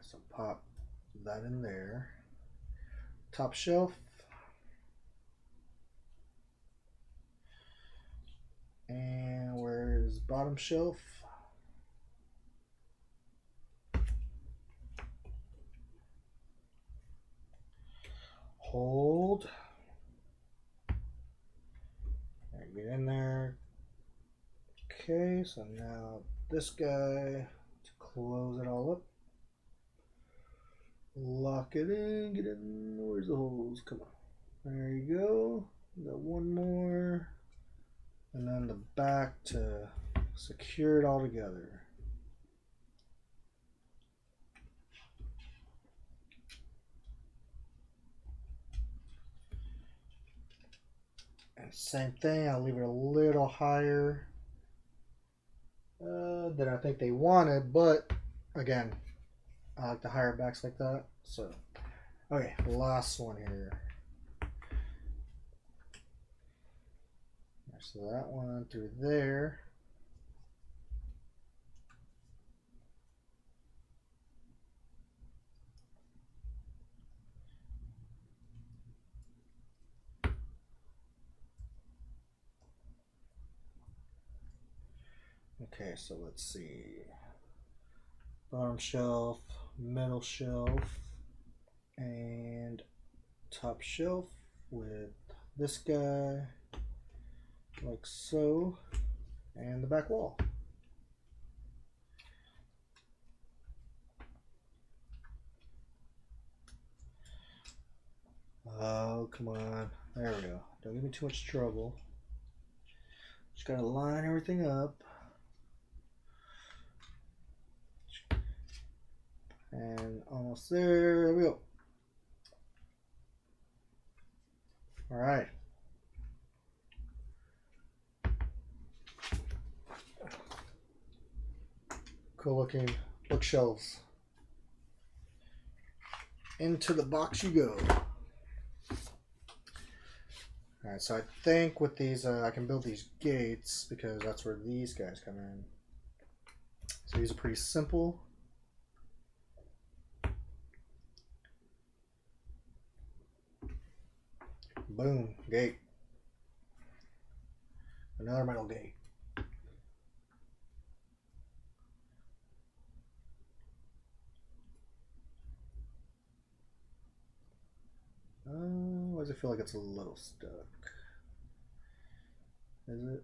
So pop that in there. Top shelf. And where's bottom shelf? Hold. There, get in there. Okay, so now this guy to close it all up. Lock it in, get in. Where's the holes? Come on. There you go. Got one more, and then the back to secure it all together. And same thing, I'll leave it a little higher than I think they wanted, but again, I like the higher backs like that. So, okay, last one here. So that one through there. Okay, so let's see. Bottom shelf, middle shelf, and top shelf with this guy, like so, and the back wall. Oh, come on. There we go. Don't give me too much trouble. Just gotta line everything up. And almost there. There we go. All right. Cool looking bookshelves. Into the box you go. Alright, so I think with these, I can build these gates because that's where these guys come in. So these are pretty simple. Boom, gate. Another metal gate. Why does it feel like it's a little stuck? Is it?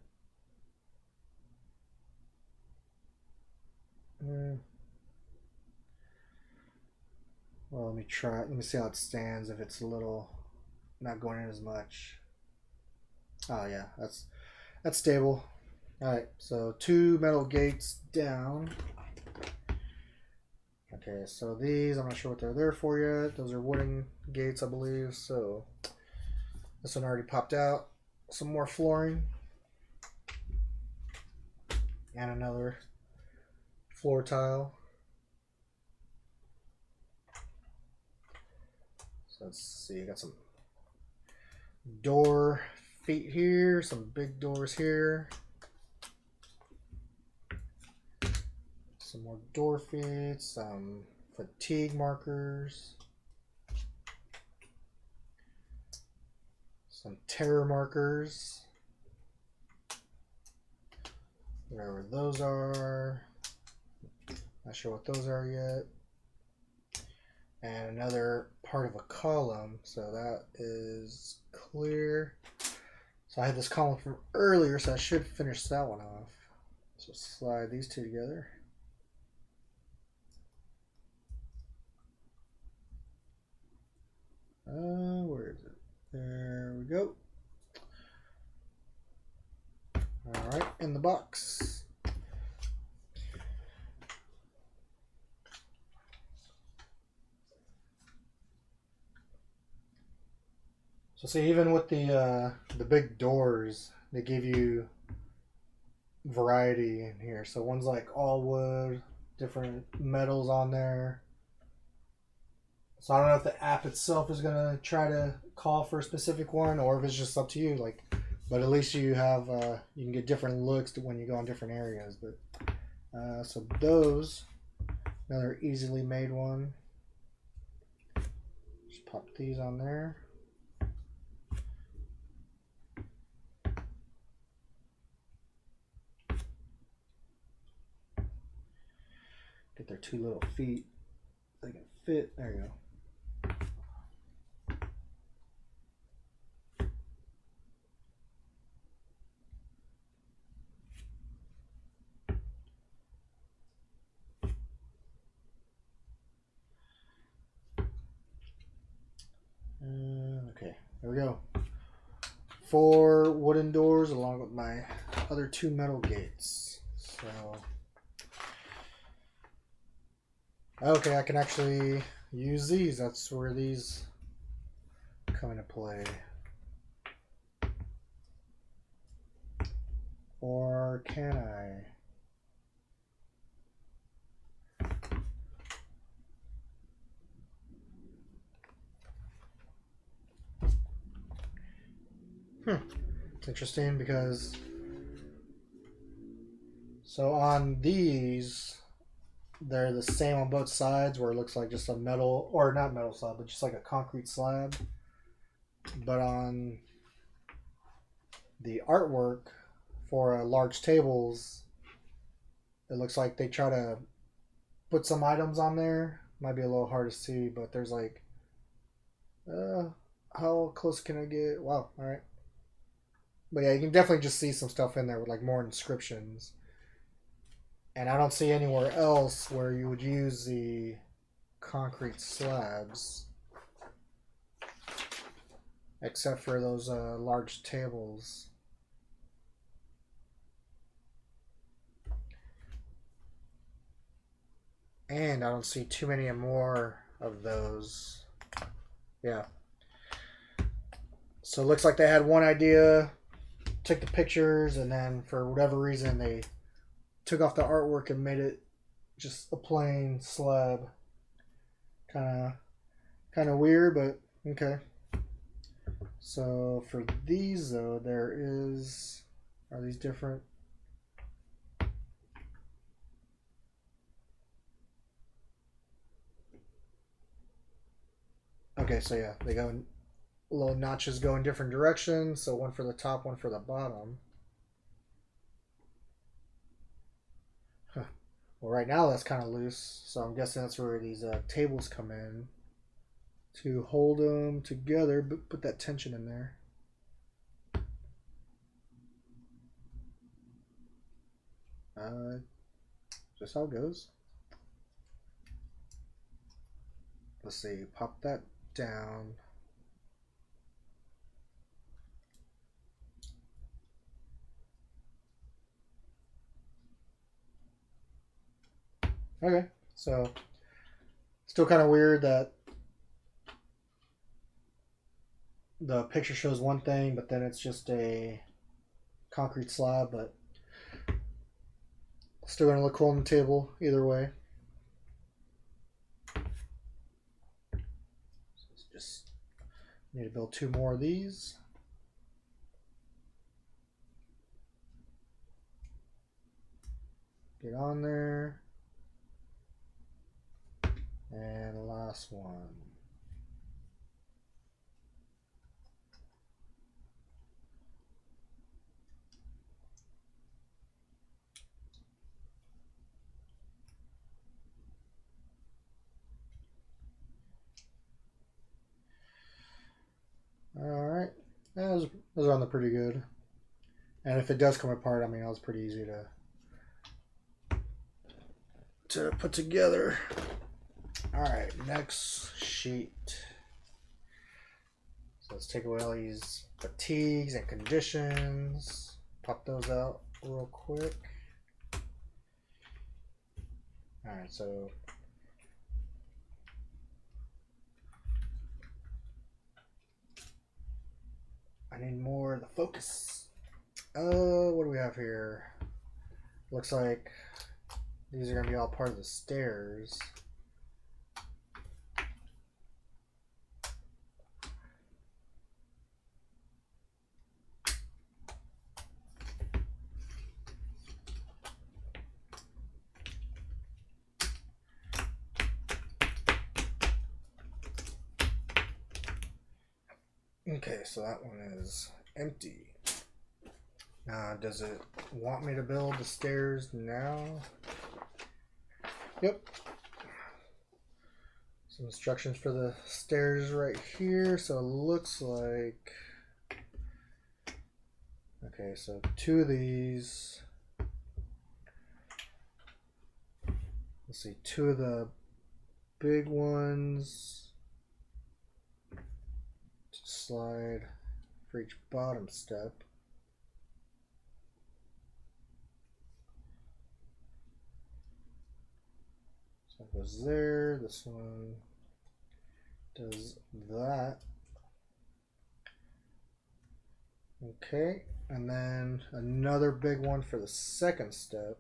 Well, let me try. Let me see how it stands. If it's a little not going in as much. Oh yeah, that's stable. All right, so 2 metal gates down. Okay, so these, I'm not sure what they're there for yet. Those are wooden gates, I believe. So this one already popped out. Some more flooring. And another floor tile. So let's see, I got some door feet here, some big doors here. Some more door feet, some fatigue markers. Some terror markers. Whatever those are. Not sure what those are yet. And another part of a column. So that is clear. So I had this column from earlier, so I should finish that one off. So slide these two together. Where is it? There we go. All right, in the box. So see, even with the big doors, they give you variety in here. So one's like all wood, different metals on there. So I don't know if the app itself is gonna try to call for a specific one, or if it's just up to you. Like, but at least you have you can get different looks when you go in different areas. But so those, another easily made one. Just pop these on there. Get their 2 little feet. They can fit. There you go. Okay, there we go. 4 wooden doors along with my other 2 metal gates. So, okay, I can actually use these. That's where these come into play. Or can I? It's interesting because so on these they're the same on both sides where it looks like just a metal or not metal slab but just like a concrete slab, but on the artwork for large tables it looks like they try to put some items on there. Might be a little hard to see, but there's like how close can I get? Wow, all right. But yeah, you can definitely just see some stuff in there with like more inscriptions. And I don't see anywhere else where you would use the concrete slabs except for those large tables. And I don't see too many more of those. Yeah. So it looks like they had one idea, took the pictures, and then for whatever reason they took off the artwork and made it just a plain slab. Kind of weird, but okay. So for these though, are these different? Okay, so yeah, they go in, little notches go in different directions. So one for the top, one for the bottom. Huh. Well, right now that's kind of loose, so I'm guessing that's where these tables come in to hold them together, but put that tension in there. Just how it goes. Let's see, pop that down. Okay, so still kind of weird that the picture shows one thing, but then it's just a concrete slab, but still gonna look cool on the table either way. So just need to build 2 more of these. Get on there. And the last one. Alright. Those are on the pretty good. And if it does come apart, I mean, it was pretty easy to put together. Alright, next sheet. So let's take away all these fatigues and conditions. Pop those out real quick. Alright, so I need more of the focus. What do we have here? Looks like these are gonna be all part of the stairs. Okay, so that one is empty. Now, does it want me to build the stairs now? Yep. Some instructions for the stairs right here. So it looks like... Okay, so 2 of these. Let's see, 2 of the big ones. Slide for each bottom step. So it goes there. This one does that. Okay, and then another big one for the second step.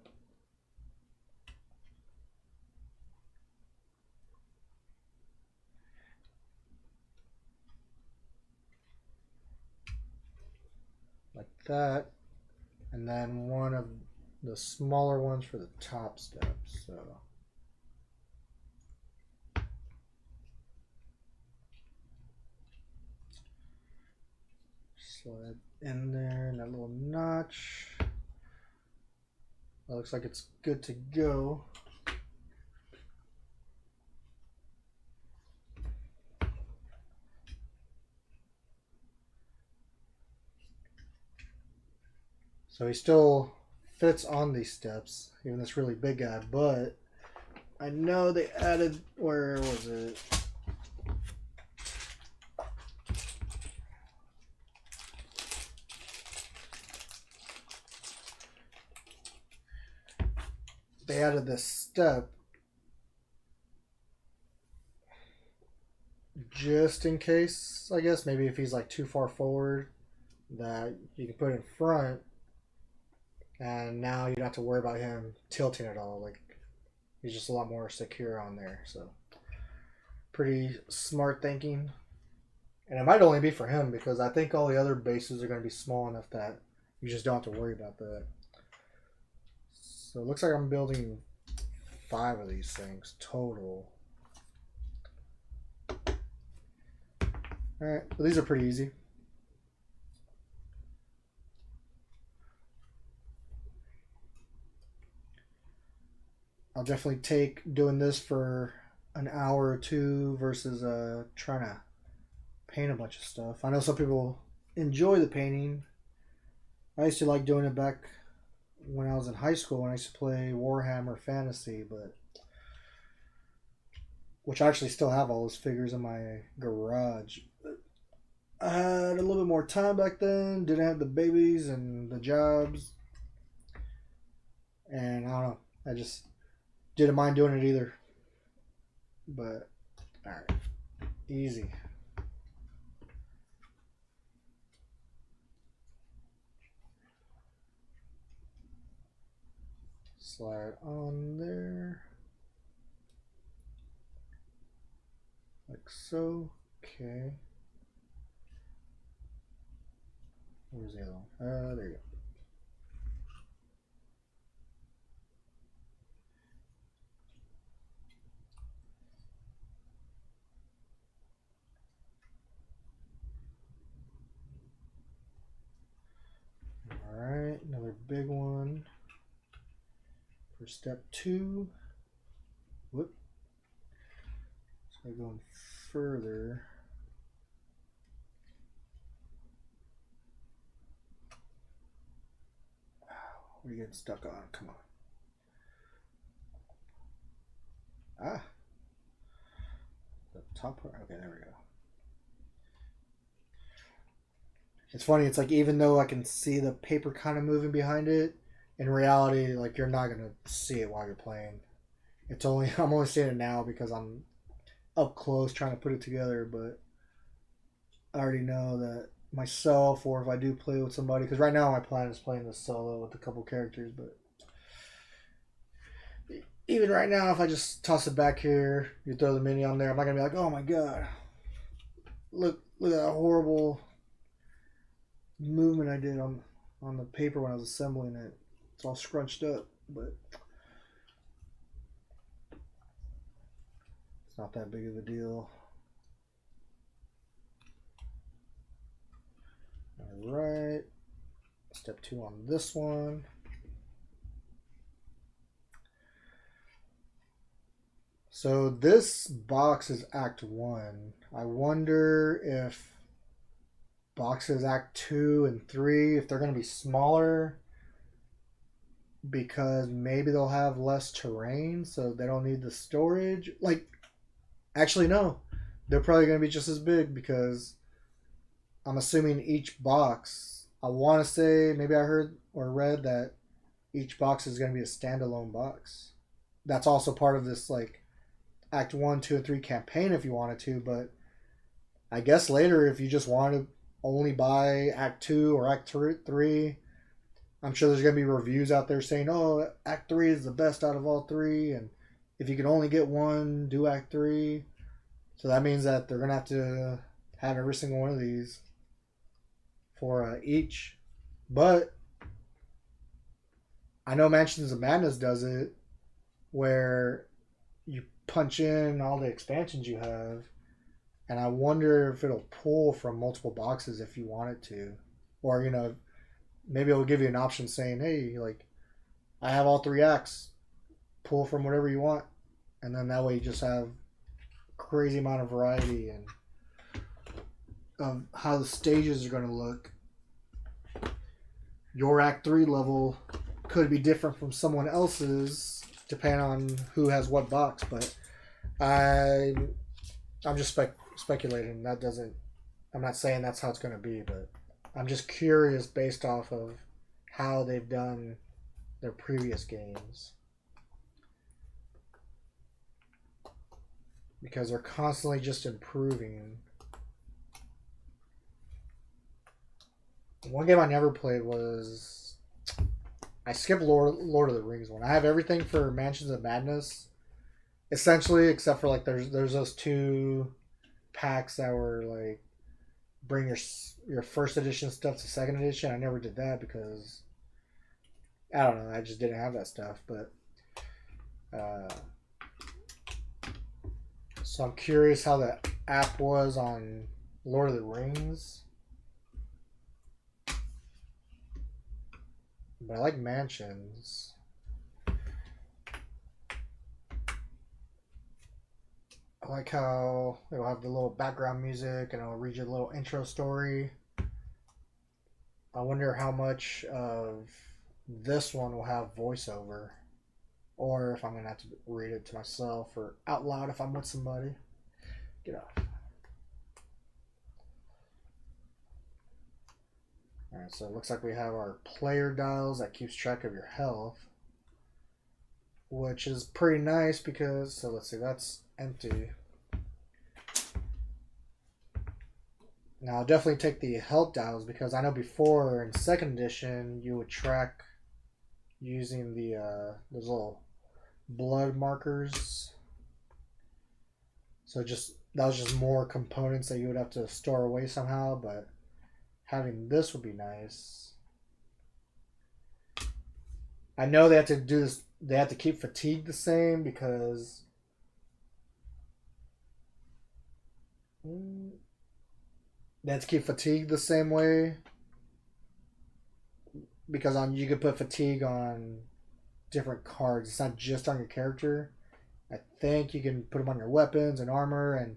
Like that. And then one of the smaller ones for the top step. So slide in there in that little notch. That looks like it's good to go. So he still fits on these steps, even this really big guy, but I know they added, where was it? They added this step just in case, I guess, maybe if he's like too far forward, that you can put in front, and now you don't have to worry about him tilting at all. Like, he's just a lot more secure on there. So pretty smart thinking. And it might only be for him, because I think all the other bases are going to be small enough that you just don't have to worry about that. So it looks like I'm building 5 of these things total. Alright, well, these are pretty easy. I'll definitely take doing this for an hour or two versus trying to paint a bunch of stuff. I know some people enjoy the painting. I used to like doing it back when I was in high school, when I used to play Warhammer Fantasy, which I actually still have all those figures in my garage. But I had a little bit more time back then, didn't have the babies and the jobs, and I don't know, I just didn't mind doing it either. But alright, easy. Slide on there. Like so. Okay. Where's the other one? There you go. Alright, another big one for step 2. Whoop. So going further. What are you getting stuck on? Come on. Ah. The top part. Okay, there we go. It's funny, it's like even though I can see the paper kind of moving behind it, in reality, like, you're not gonna see it while you're playing. I'm only seeing it now because I'm up close trying to put it together, but I already know that myself, or if I do play with somebody, because right now my plan is playing this solo with a couple characters, but even right now, if I just toss it back here, you throw the mini on there, I'm not gonna be like, oh my god, look at that horrible movement I did on the paper when I was assembling it. It's all scrunched up, but it's not that big of a deal. Alright, step 2 on this one. So this box is Act 1. I wonder if boxes Act 2 and 3, if they're going to be smaller, because maybe they'll have less terrain, so they don't need the storage. Like, actually, no. They're probably going to be just as big, because I'm assuming each box, I want to say, maybe I heard or read that each box is going to be a standalone box. That's also part of this, like, Act 1, 2, and 3 campaign if you wanted to, but I guess later if you just want to only buy Act 2 or Act 3, I'm sure there's going to be reviews out there saying, oh, Act 3 is the best out of all three, and if you can only get one, do Act 3. So that means that they're going to have every single one of these for each. But I know Mansions of Madness does it where you punch in all the expansions you have, and I wonder if it'll pull from multiple boxes if you want it to. Or, you know, maybe it'll give you an option saying, hey, like, I have all 3 acts. Pull from whatever you want. And then that way you just have crazy amount of variety and of how the stages are going to look. Your Act 3 level could be different from someone else's depending on who has what box, but I'm just speculating. I'm not saying that's how it's going to be, but I'm just curious based off of how they've done their previous games. Because they're constantly just improving. One game I never played was... I skipped Lord of the Rings one. I have everything for Mansions of Madness. Essentially, except for like there's those 2 packs that were like bring your first edition stuff to second edition. I never did that because I don't know. I just didn't have that stuff. But so I'm curious how the app was on Lord of the Rings. But I like Mansions. I like how it'll have the little background music and it'll read you a little intro story. I wonder how much of this one will have voiceover. Or if I'm going to have to read it to myself or out loud if I'm with somebody. Get off. Alright, so it looks like we have our player dials that keeps track of your health. Which is pretty nice because, so let's see, that's empty. Now I'll definitely take the health dials because I know before in second edition you would track using the those little blood markers. So that was just more components that you would have to store away somehow, but having this would be nice. I know they have to do this. They have to keep fatigue the same because they have to keep fatigue the same way because you could put fatigue on different cards. It's not just on your character. I think you can put them on your weapons and armor, and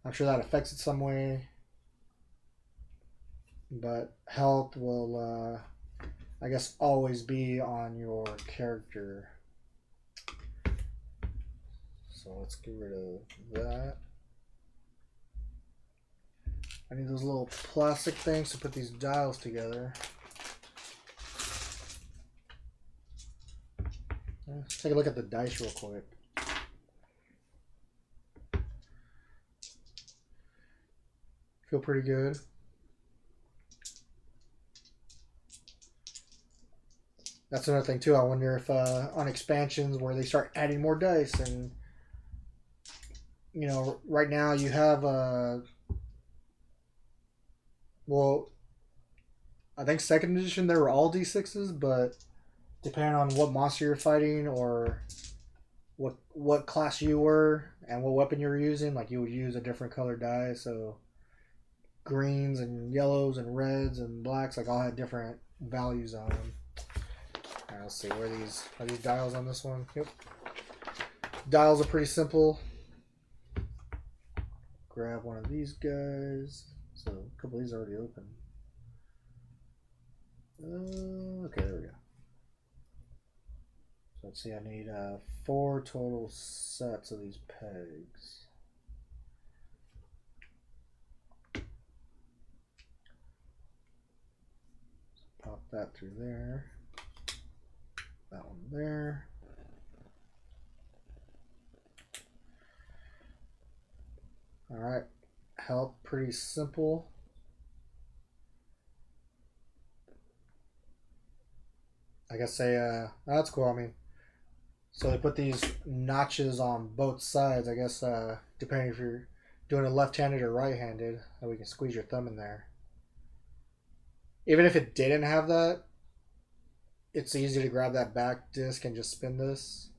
I'm sure that affects it some way. But health will, I guess, always be on your character. So let's get rid of that. I need those little plastic things to put these dials together. Let's take a look at the dice real quick. Feel pretty good. That's another thing too. I wonder if on expansions where they start adding more dice, and you know, right now you have well, I think second edition they were all D6s, but depending on what monster you're fighting or what class you were and what weapon you were using, like you would use a different color die. So greens and yellows and reds and blacks, like all had different values on them. Alright, let's see, where are these dials on this one? Yep. Dials are pretty simple. Grab one of these guys. So a couple of these are already open. Okay, there we go. So let's see, I need 4 total sets of these pegs. pop that through there. That one there. Alright, help, pretty simple. I guess that's cool. I mean, so they put these notches on both sides. I guess depending if you're doing it left-handed or right-handed, we can squeeze your thumb in there. Even if it didn't have that, it's easy to grab that back disc and just spin this.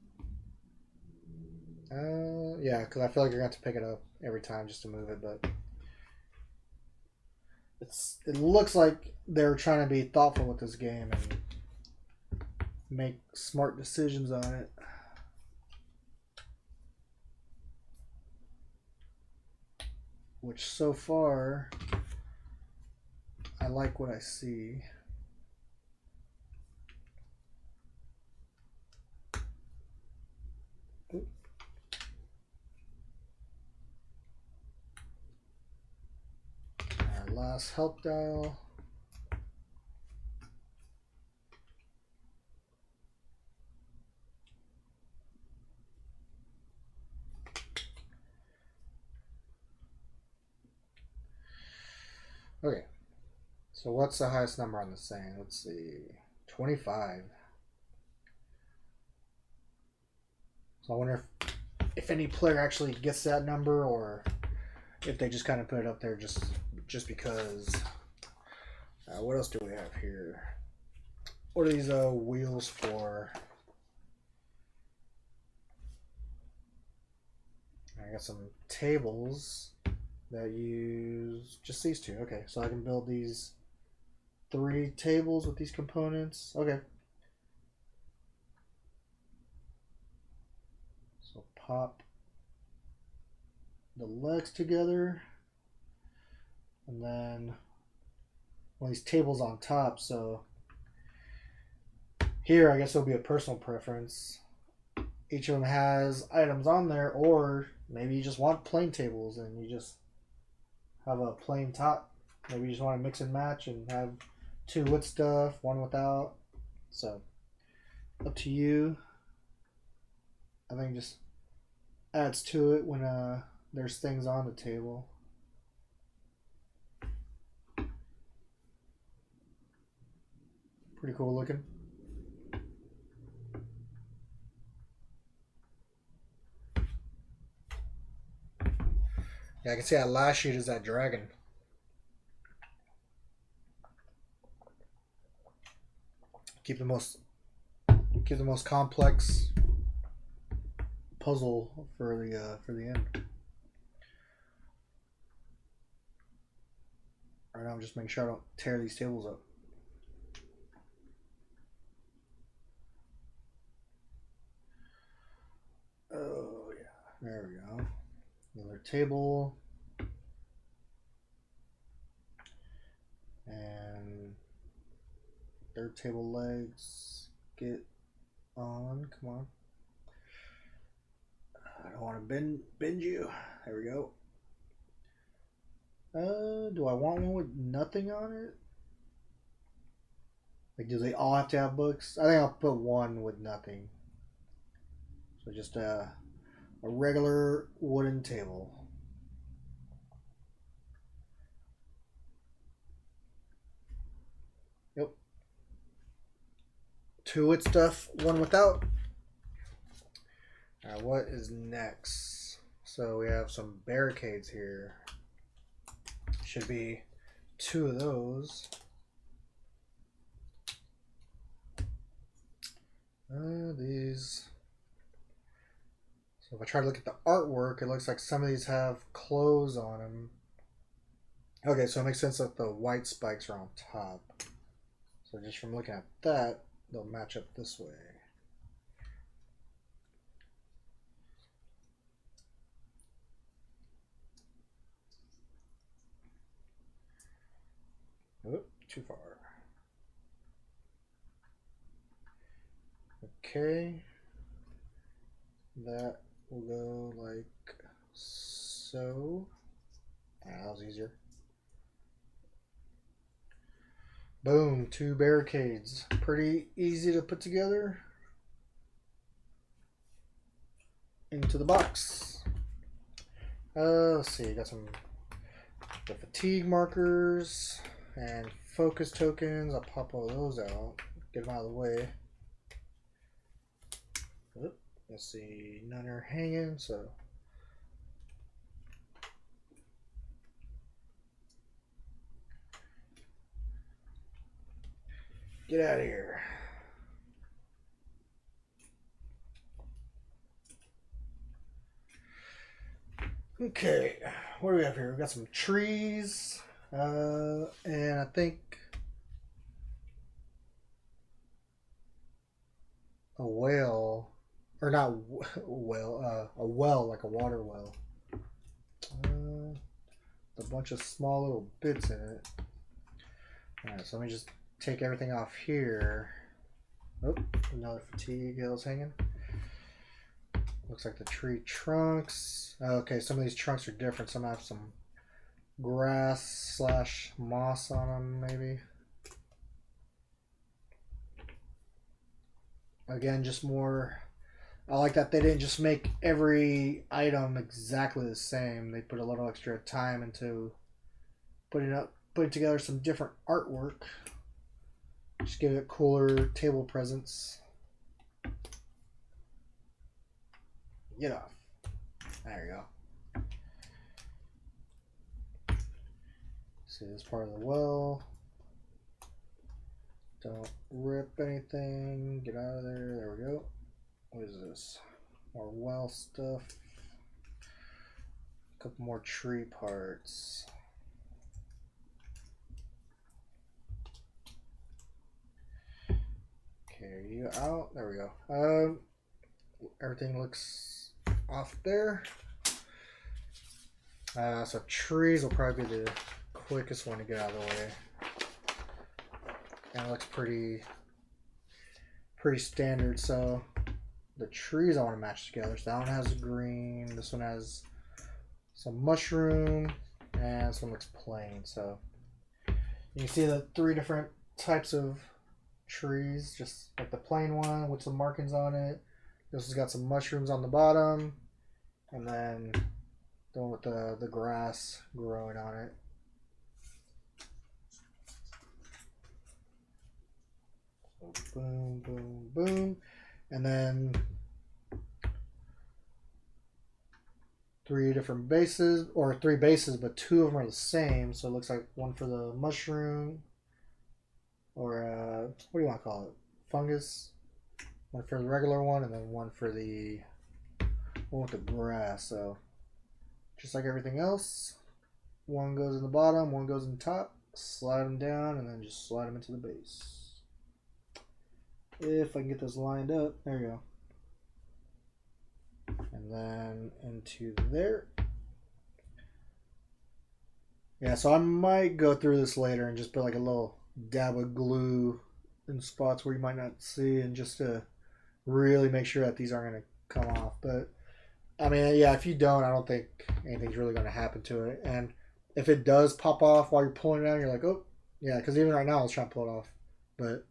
Yeah, because I feel like you're going to have to pick it up every time just to move it, but it looks like they're trying to be thoughtful with this game and make smart decisions on it. Which so far, I like what I see. Our last help dial. Okay, so what's the highest number on this thing? Let's see, 25. So I wonder if any player actually gets that number, or if they just kind of put it up there just because. What else do we have here? What are these wheels for? I got some tables that use just these two. Okay, so I can build these 3 tables with these components. Okay. So pop the legs together, and then one of these tables on top. So here, I guess it'll be a personal preference. Each of them has items on there, or maybe you just want plain tables and you just have a plain top. Maybe you just want to mix and match and have 2 with stuff, 1 without. So up to you. I think just adds to it when there's things on the table. Pretty cool looking. Yeah, I can see that last sheet is that dragon. Keep the most complex puzzle for the end. Right now, I'm just making sure I don't tear these tables up. Oh yeah, there we go. Another table. And third table legs. Get on, come on. I don't want to bend you. There we go. Do I want one with nothing on it? Like, do they all have to have books? I think I'll put one with nothing. So just a regular wooden table. Yep. 2 with stuff, 1 without. Alright, what is next? So we have some barricades here. Should be 2 of those. These. So if I try to look at the artwork, it looks like some of these have clothes on them. Okay, so it makes sense that the white spikes are on top. So just from looking at that, they'll match up this way. Oop, too far. Okay. That will go like so. That was easier. Boom, 2 barricades. Pretty easy to put together. Into the box. Let's see, got some the fatigue markers and focus tokens. I'll pop all those out. Get them out of the way. Oop, let's see, none are hanging, so get out of here. Okay, what do we have here? We got some trees, and I think a whale, or not whale, a well, like a water well. A bunch of small little bits in it. Alright, so let me just take everything off here. Oh, another fatigue hill's hanging. Looks like the tree trunks. Okay, some of these trunks are different. Some have some grass / moss on them, maybe. Again, just more. I like that they didn't just make every item exactly the same. They put a little extra time into putting together some different artwork. Just give it cooler table presence. Get off. There you go. See this part of the well. Don't rip anything. Get out of there. There we go. What is this? More well stuff. A couple more tree parts. Okay, are you out? There we go. Everything looks off there. So trees will probably be the quickest one to get out of the way. And it looks pretty standard. So the trees I want to match together. So that one has green. This one has some mushroom, and this one looks plain. So you can see the 3 different types of trees. Just like the plain one with some markings on it. This has got some mushrooms on the bottom, and then the one with the grass growing on it. So boom, boom, boom. And then 3 different bases, or 3 bases, but 2 of them are the same. So it looks like one for the mushroom, or what do you want to call it? Fungus. One for the regular one, and then one for the one with the grass. So just like everything else, one goes in the bottom, one goes in the top. Slide them down, and then just slide them into the base. If I can get those lined up, there you go. And then into there. Yeah, so I might go through this later and just put like a little dab of glue in spots where you might not see, and just to really make sure that these aren't going to come off. But I mean, yeah, if you don't, I don't think anything's really going to happen to it. And if it does pop off while you're pulling it out, you're like, oh, yeah, because even right now I was trying to pull it off. But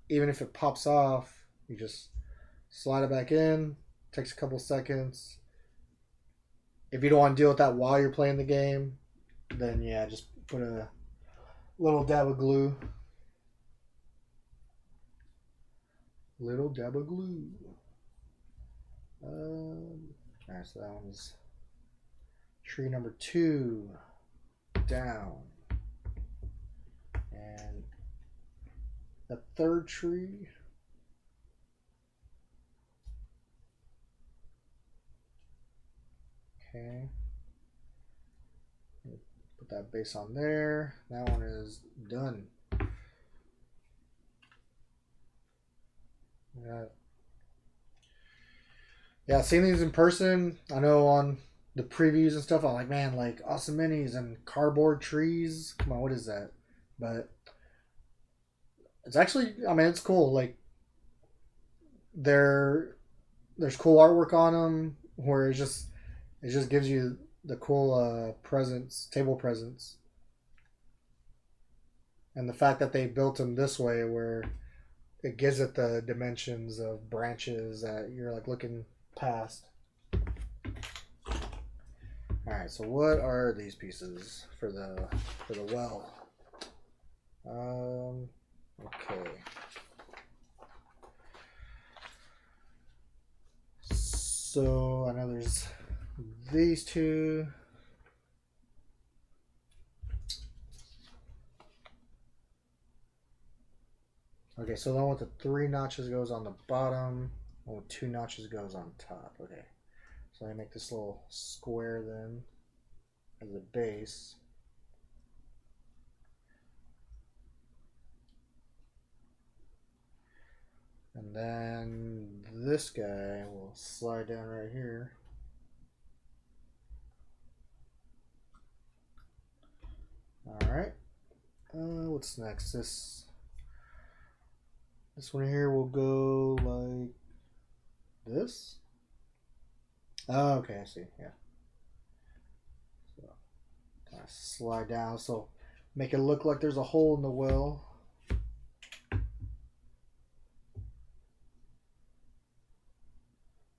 even if it pops off, you just slide it back in. Takes a couple seconds. If you don't want to deal with that while you're playing the game, then yeah, just put a little dab of glue. Little dab of glue. Alright, so that one's tree number 2 down. And the 3rd tree. Okay. Put that base on there. That one is done. Yeah, seeing these in person, I know on the previews and stuff, I'm like, man, like awesome minis and cardboard trees. Come on, what is that? But it's actually, I mean, it's cool. Like, there's cool artwork on them where it just gives you the cool presence, table presence. And the fact that they built them this way, where it gives it the dimensions of branches that you're like looking past. All right, so what are these pieces for the well? Okay. So I know there's these two. Okay, so the one with the 3 notches goes on the bottom, and with 2 notches goes on top. Okay, so I make this little square then as a base. And then this guy will slide down right here. Alright. What's next? This one here will go like this. Oh, okay, I see. Yeah. So kind of slide down, so make it look like there's a hole in the well.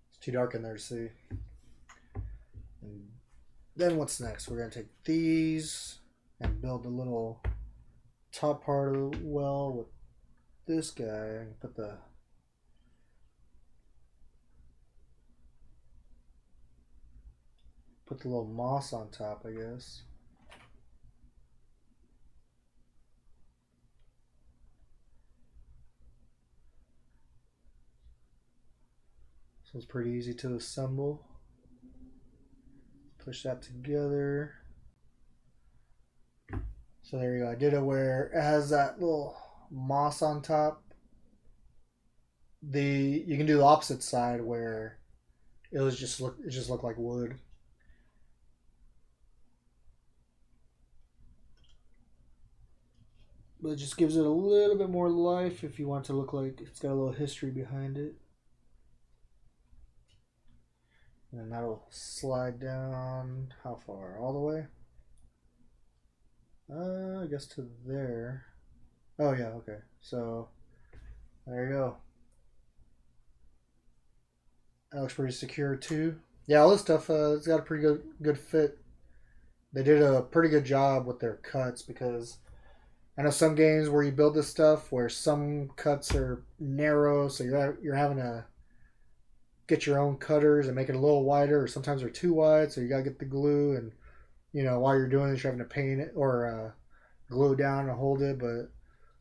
It's too dark in there to see. And then what's next? We're gonna take these and build a little top part of the well with this guy and put the little moss on top, I guess. So it's pretty easy to assemble. Push that together. So there you go. I did it where it has that little moss on top. You can do the opposite side where it just looked like wood. But it just gives it a little bit more life if you want it to look like it's got a little history behind it. And that'll slide down how far? All the way? I guess to there. Oh yeah, okay. So there you go. That looks pretty secure too. Yeah, all this stuff it's got a pretty good fit. They did a pretty good job with their cuts because I know some games where you build this stuff where some cuts are narrow, so you're having to get your own cutters and make it a little wider, or sometimes they're too wide, so you gotta get the glue and while you're doing this you're having to paint it or glue it down and hold it. But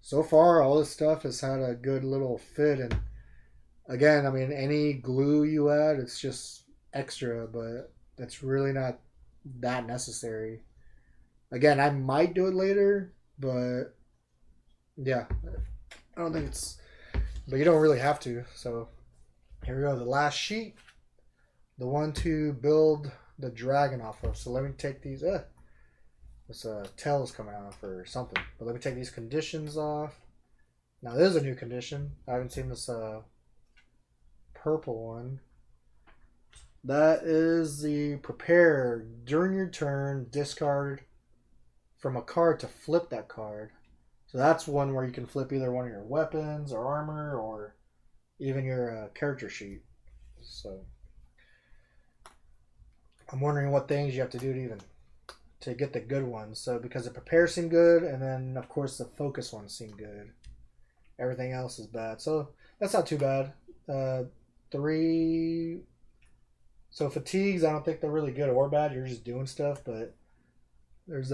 so far all this stuff has had a good little fit, and again, I mean, any glue you add, it's just extra, but it's really not that necessary. Again, I might do it later, but yeah, I don't think it's. But you don't really have to. So here we go. The last sheet, the one to build the dragon off of. So let me take these. This tail is coming off or something. But let me take these conditions off. Now this is a new condition. I haven't seen this purple one. That is the prepare during your turn, discard from a card to flip that card. So that's one where you can flip either one of your weapons or armor or even your character sheet. So I'm wondering what things you have to do to get the good ones. So because the prepare seemed good, and then of course the focus ones seem good. Everything else is bad. So that's not too bad. 3. So fatigues, I don't think they're really good or bad. You're just doing stuff, but there's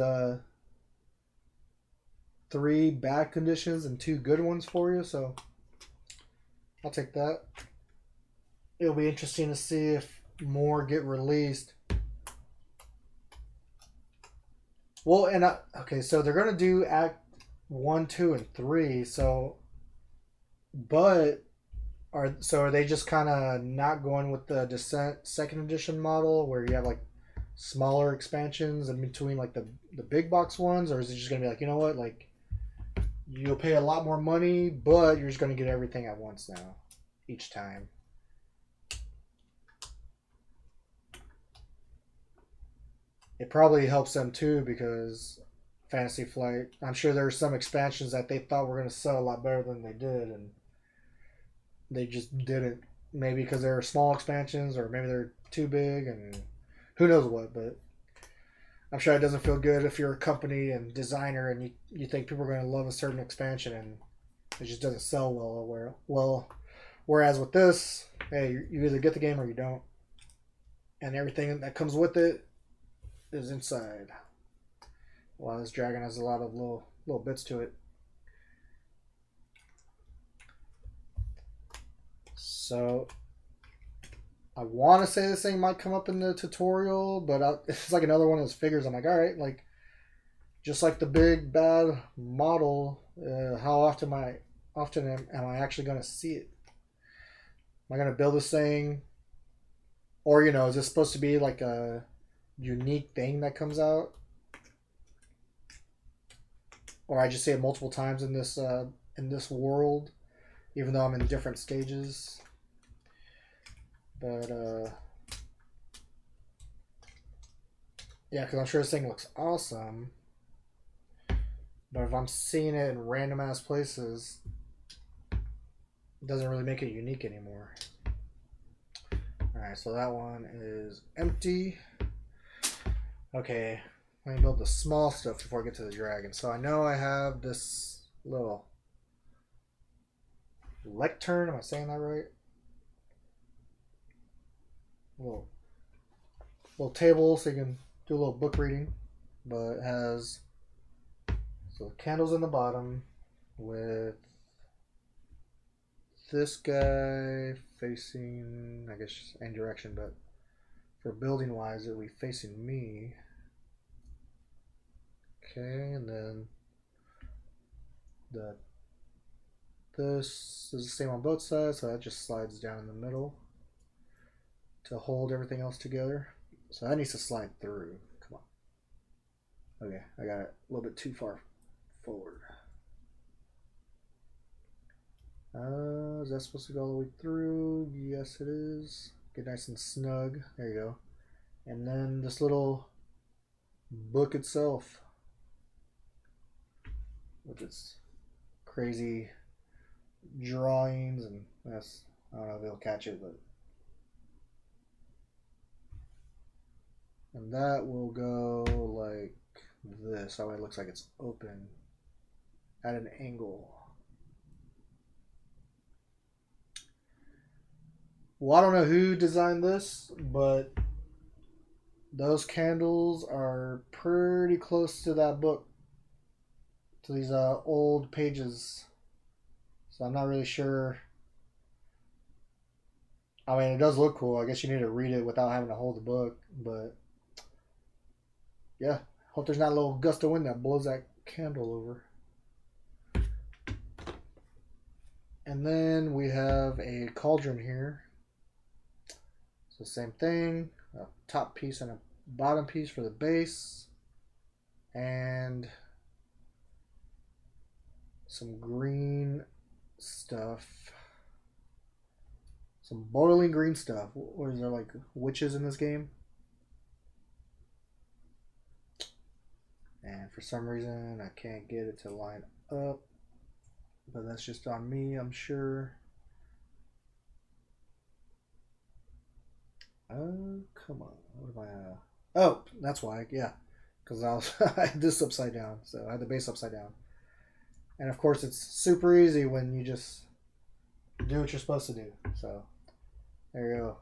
3 bad conditions and 2 good ones for you. So I'll take that. It'll be interesting to see if more get released. Well, and okay, so they're gonna do Act 1, 2, and 3. So, but are they just kind of not going with the Descent second edition model where you have like smaller expansions in between like the big box ones, or is it just gonna be like, you know what, like you'll pay a lot more money, but you're just gonna get everything at once now, each time? It probably helps them too because Fantasy Flight. I'm sure there are some expansions that they thought were going to sell a lot better than they did, and they just didn't. Maybe because they're small expansions, or maybe they're too big, and who knows what. But I'm sure it doesn't feel good if you're a company and designer and you think people are going to love a certain expansion and it just doesn't sell whereas with this, hey, you either get the game or you don't, and everything that comes with it is inside. Wow, this dragon has a lot of little bits to it. So I want to say this thing might come up in the tutorial, but it's like another one of those figures. I'm like, all right, like just like the big bad model. How often am I actually going to see it? Am I going to build this thing, or is this supposed to be like a unique thing that comes out, or I just see it multiple times in this world, even though I'm in different stages. But yeah, because I'm sure this thing looks awesome. But if I'm seeing it in random ass places, it doesn't really make it unique anymore. Alright, so that one is empty. Okay, let me build the small stuff before I get to the dragon. So I know I have this little lectern. Am I saying that right? Little table so you can do a little book reading. But it has candles in the bottom with this guy facing, I guess, any direction, but for building wise, it'll be facing me. Okay, and then this is the same on both sides, so that just slides down in the middle to hold everything else together. So that needs to slide through. Come on. Okay, I got it a little bit too far forward. Is that supposed to go all the way through? Yes, it is. Get nice and snug. There you go. And then this little book itself with its crazy drawings, and I don't know if it'll catch it, but and that will go like this. That way it looks like it's open at an angle. Well, I don't know who designed this, but those candles are pretty close to that book, to these old pages. So I'm not really sure. I mean, it does look cool. I guess you need to read it without having to hold the book, but yeah, hope there's not a little gust of wind that blows that candle over. And then we have a cauldron here. So same thing, a top piece and a bottom piece for the base, and some green stuff, some boiling green stuff. What is there, like witches in this game? And for some reason I can't get it to line up, but that's just on me, I'm sure. Oh, come on. What am I? Oh, that's why. Yeah, because I had this upside down, so I had the base upside down. And of course, it's super easy when you just do what you're supposed to do. So there you go.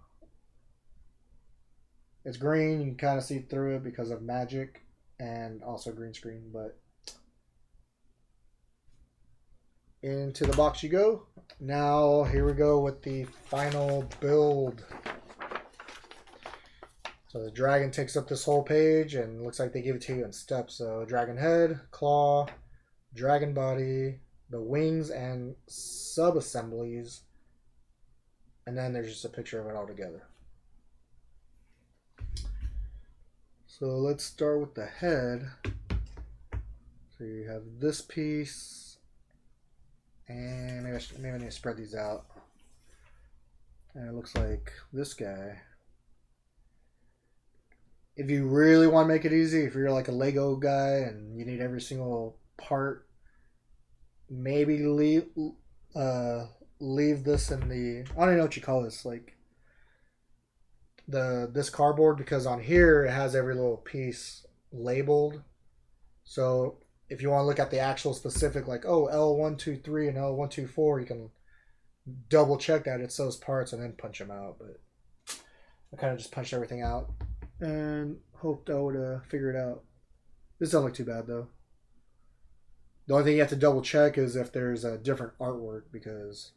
It's green. You can kind of see through it because of magic and also green screen. But into the box you go. Now here we go with the final build. So the dragon takes up this whole page, and it looks like they give it to you in steps. So dragon head, claw, dragon body, the wings and sub-assemblies, and then there's just a picture of it all together. So let's start with the head. So you have this piece, and maybe I need to spread these out. And it looks like this guy. if you really want to make it easy, if you're like a Lego guy and you need every single part, maybe uh, leave this in the, I don't even know what you call this, like this cardboard, because on here it has every little piece labeled. So if you want to look at the actual specific, like, oh, L123 and L124, you can double check that it's those parts and then punch them out. But I kind of just punched everything out and hoped I would figure it out. This doesn't look too bad though. The only thing you have to double check is if there's a different artwork, because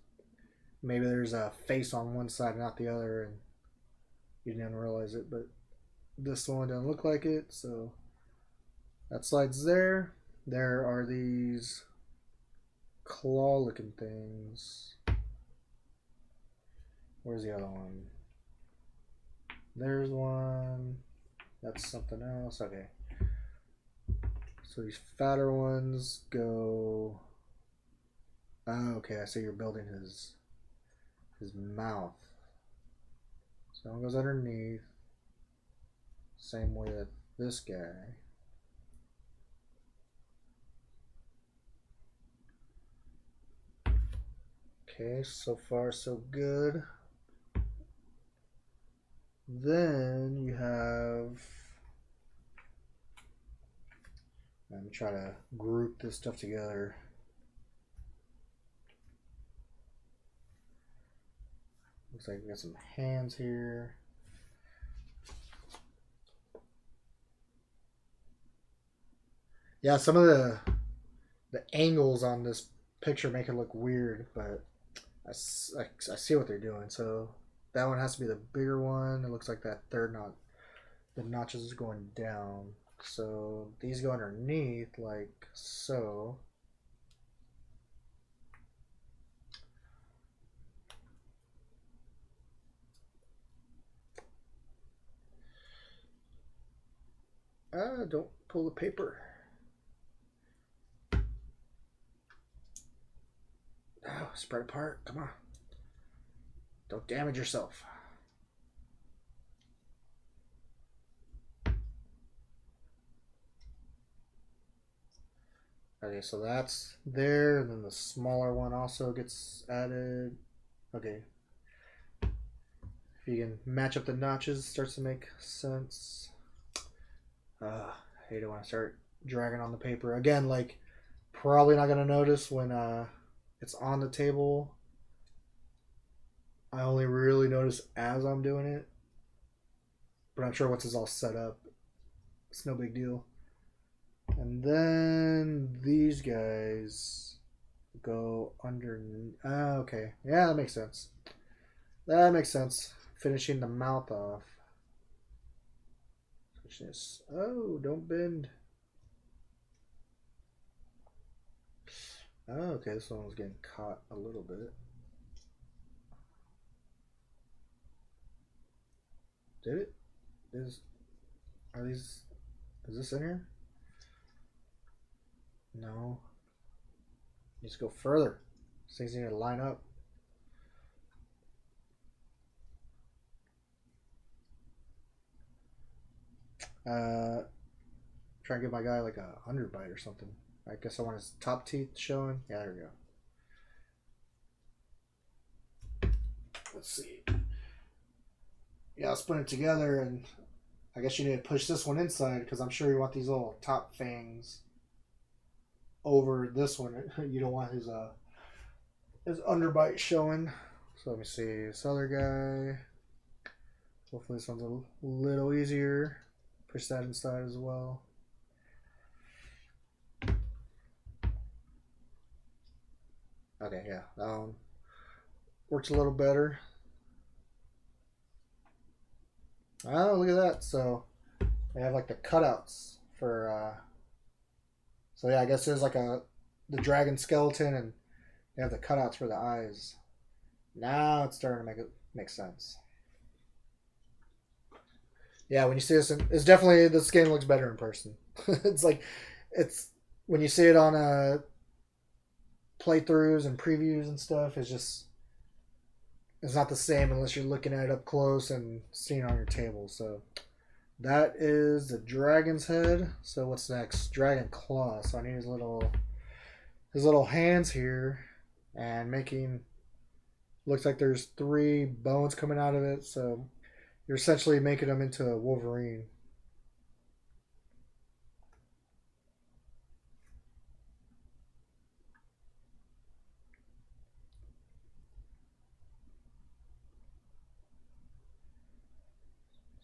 maybe there's a face on one side and not the other, and you didn't realize it. But this one doesn't look like it, so that slides there. There are these claw-looking things. Where's the other one? There's one. That's something else. Okay. So these fatter ones go. Oh, okay, I see you're building his mouth. So one goes underneath. Same with this guy. Okay, so far so good. Then you have. Let me try to group this stuff together. Looks like we got some hands here. Yeah, some of the angles on this picture make it look weird, but I see what they're doing. So that one has to be the bigger one. It looks like that third knot, the notches is going down. So these go underneath like so. Don't pull the paper. Oh, spread apart. Come on. Don't damage yourself. Okay, so that's there, and then the smaller one also gets added. Okay. If you can match up the notches, it starts to make sense. I hate it when I start dragging on the paper. Again, like, probably not going to notice when it's on the table. I only really notice as I'm doing it. But I'm sure once it's all set up, it's no big deal. And then these guys go under. Okay. Yeah, that makes sense. That makes sense. Finishing the mouth off. Oh, don't bend. Oh, okay, this one was getting caught a little bit. Did it? Is this in here? No. Let's go further. These things need to line up. Try and give my guy like a underbite or something. I guess I want his top teeth showing. Yeah, there we go. Let's see. Yeah, I'll put it together, and I guess you need to push this one inside, because I'm sure you want these little top fangs over this one. You don't want his underbite showing. So let me see this other guy. Hopefully this one's a little easier. Push that inside as well. Okay, yeah, that one works a little better. Oh, look at that. So they have like the cutouts for so yeah, I guess there's like the dragon skeleton, and they have the cutouts for the eyes. Now it's starting to make sense. Yeah, when you see this, it's definitely, this game looks better in person. It's like, it's when you see it on playthroughs and previews and stuff, it's not the same unless you're looking at it up close and seeing it on your table. So That is the dragon's head. So what's next? Dragon claw. So I need his little hands here, and making looks like there's 3 bones coming out of it. So you're essentially making them into a Wolverine.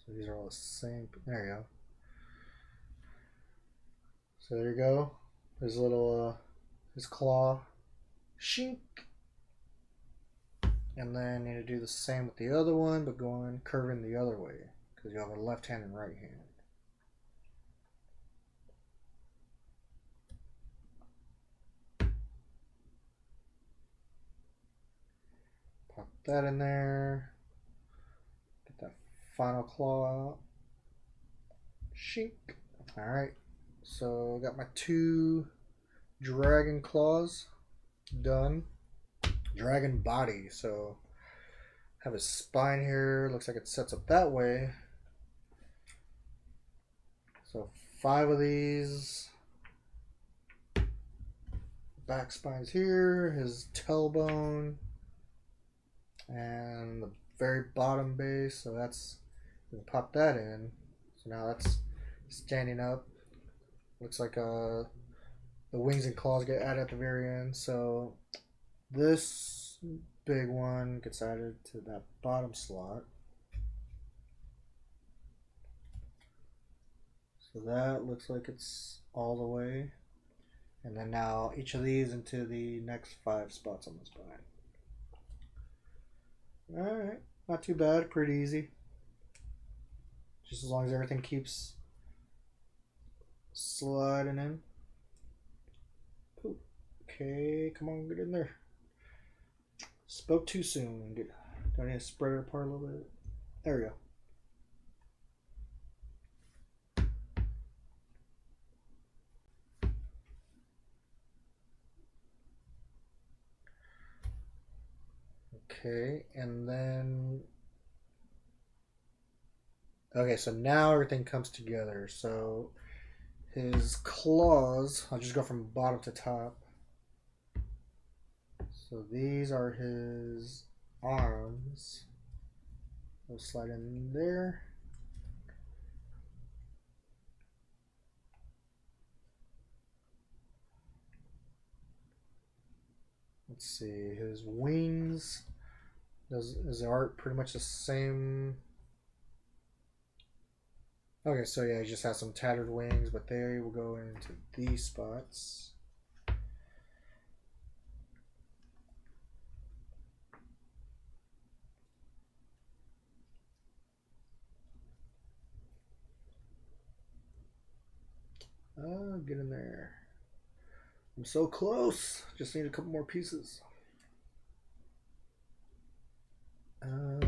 So these are all the same. There you go. So there you go. His little his claw. Shink. And then you need to do the same with the other one, but curving the other way, because you have a left hand and right hand. Pop that in there. Get that final claw out. Shink. Alright. So got my 2 dragon claws done. Dragon body. So have his spine here. Looks like it sets up that way. So 5 of these. Back spine's here. His tailbone. And the very bottom base. So that's, we can pop that in. So now that's standing up. Looks like the wings and claws get added at the very end. So this big one gets added to that bottom slot. So that looks like it's all the way. And then now each of these into the next 5 spots on the spine. Alright, not too bad, pretty easy. Just as long as everything keeps sliding in. Ooh, okay, come on, get in there. Spoke too soon. Do I need to spread it apart a little bit? There we go. Okay, and then okay, so now everything comes together. So his claws, I'll just go from bottom to top. So these are his arms. They'll slide in there. Let's see, his wings. Is the art pretty much the same? Okay, so yeah, he just has some tattered wings, but they will go into these spots. Get in there. I'm so close. Just need a couple more pieces.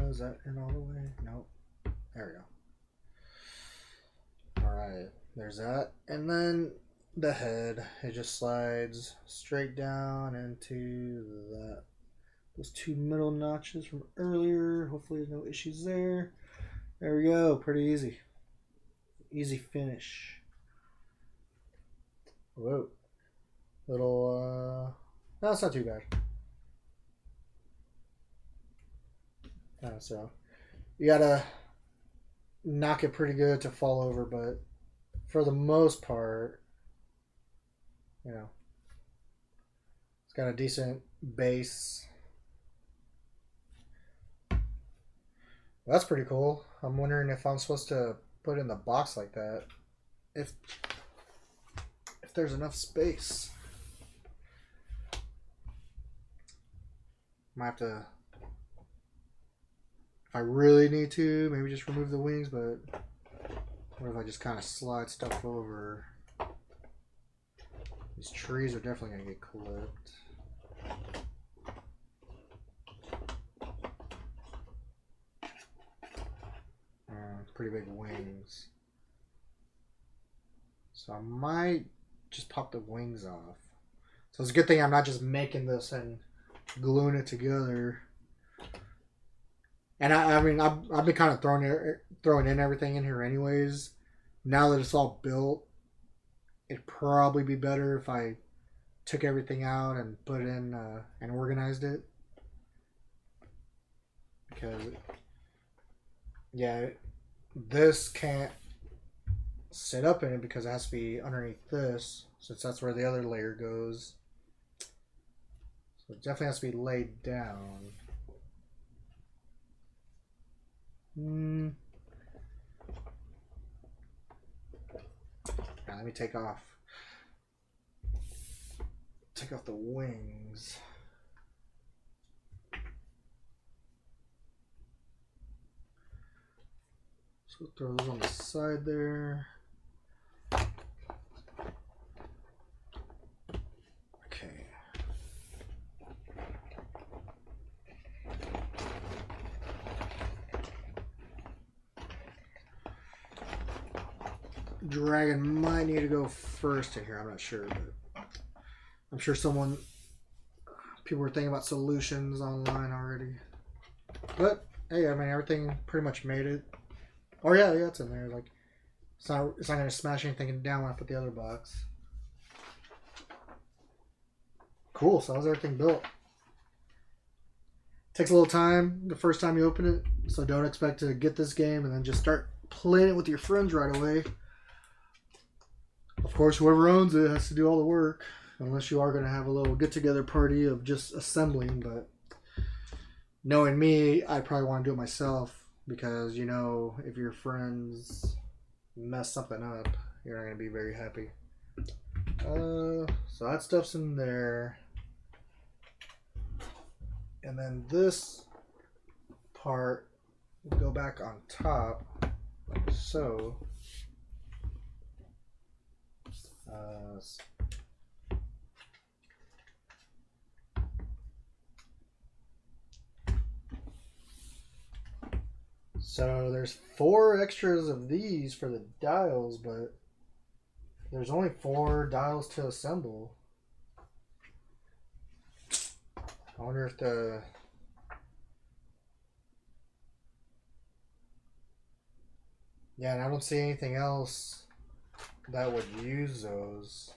Is that in all the way? Nope. There we go. Alright, there's that. And then the head. It just slides straight down into those 2 middle notches from earlier. Hopefully there's no issues there. There we go. Pretty easy. Easy finish. Whoa. Little, no, it's not too bad. So you gotta knock it pretty good to fall over, but for the most part, you know, it's got a decent base. Well, that's pretty cool. I'm wondering if I'm supposed to put it in the box like that. If there's enough space. Might have to, if I really need to, maybe just remove the wings, but what if I just kind of slide stuff over? These trees are definitely going to get clipped. Pretty big wings. So I might just pop the wings off. So it's a good thing I'm not just making this and gluing it together. And I mean, I've been kind of throwing throwing in everything in here anyways. Now that it's all built, it'd probably be better if I took everything out and put it in and organized it. Because, yeah, this can't sit up in it because it has to be underneath this, since that's where the other layer goes. So it definitely has to be laid down. Now let me take off the wings. So we'll throw those on the side there. Okay. Dragon might need to go first in here. I'm not sure, but I'm sure people were thinking about solutions online already. But hey, I mean, everything pretty much made it. Oh yeah, it's in there. Like, it's not gonna smash anything down when I put the other box. Cool. So how's everything built? Takes a little time the first time you open it, so don't expect to get this game and then just start playing it with your friends right away. Of course, whoever owns it has to do all the work, unless you are going to have a little get-together party of just assembling. But knowing me, I probably want to do it myself because, you know, if your friends mess something up, you're not going to be very happy. So that stuff's in there. And then this part will go back on top, like so. So there's 4 extras of these for the dials, but there's only 4 dials to assemble. I wonder if yeah, and I don't see anything else that would use those.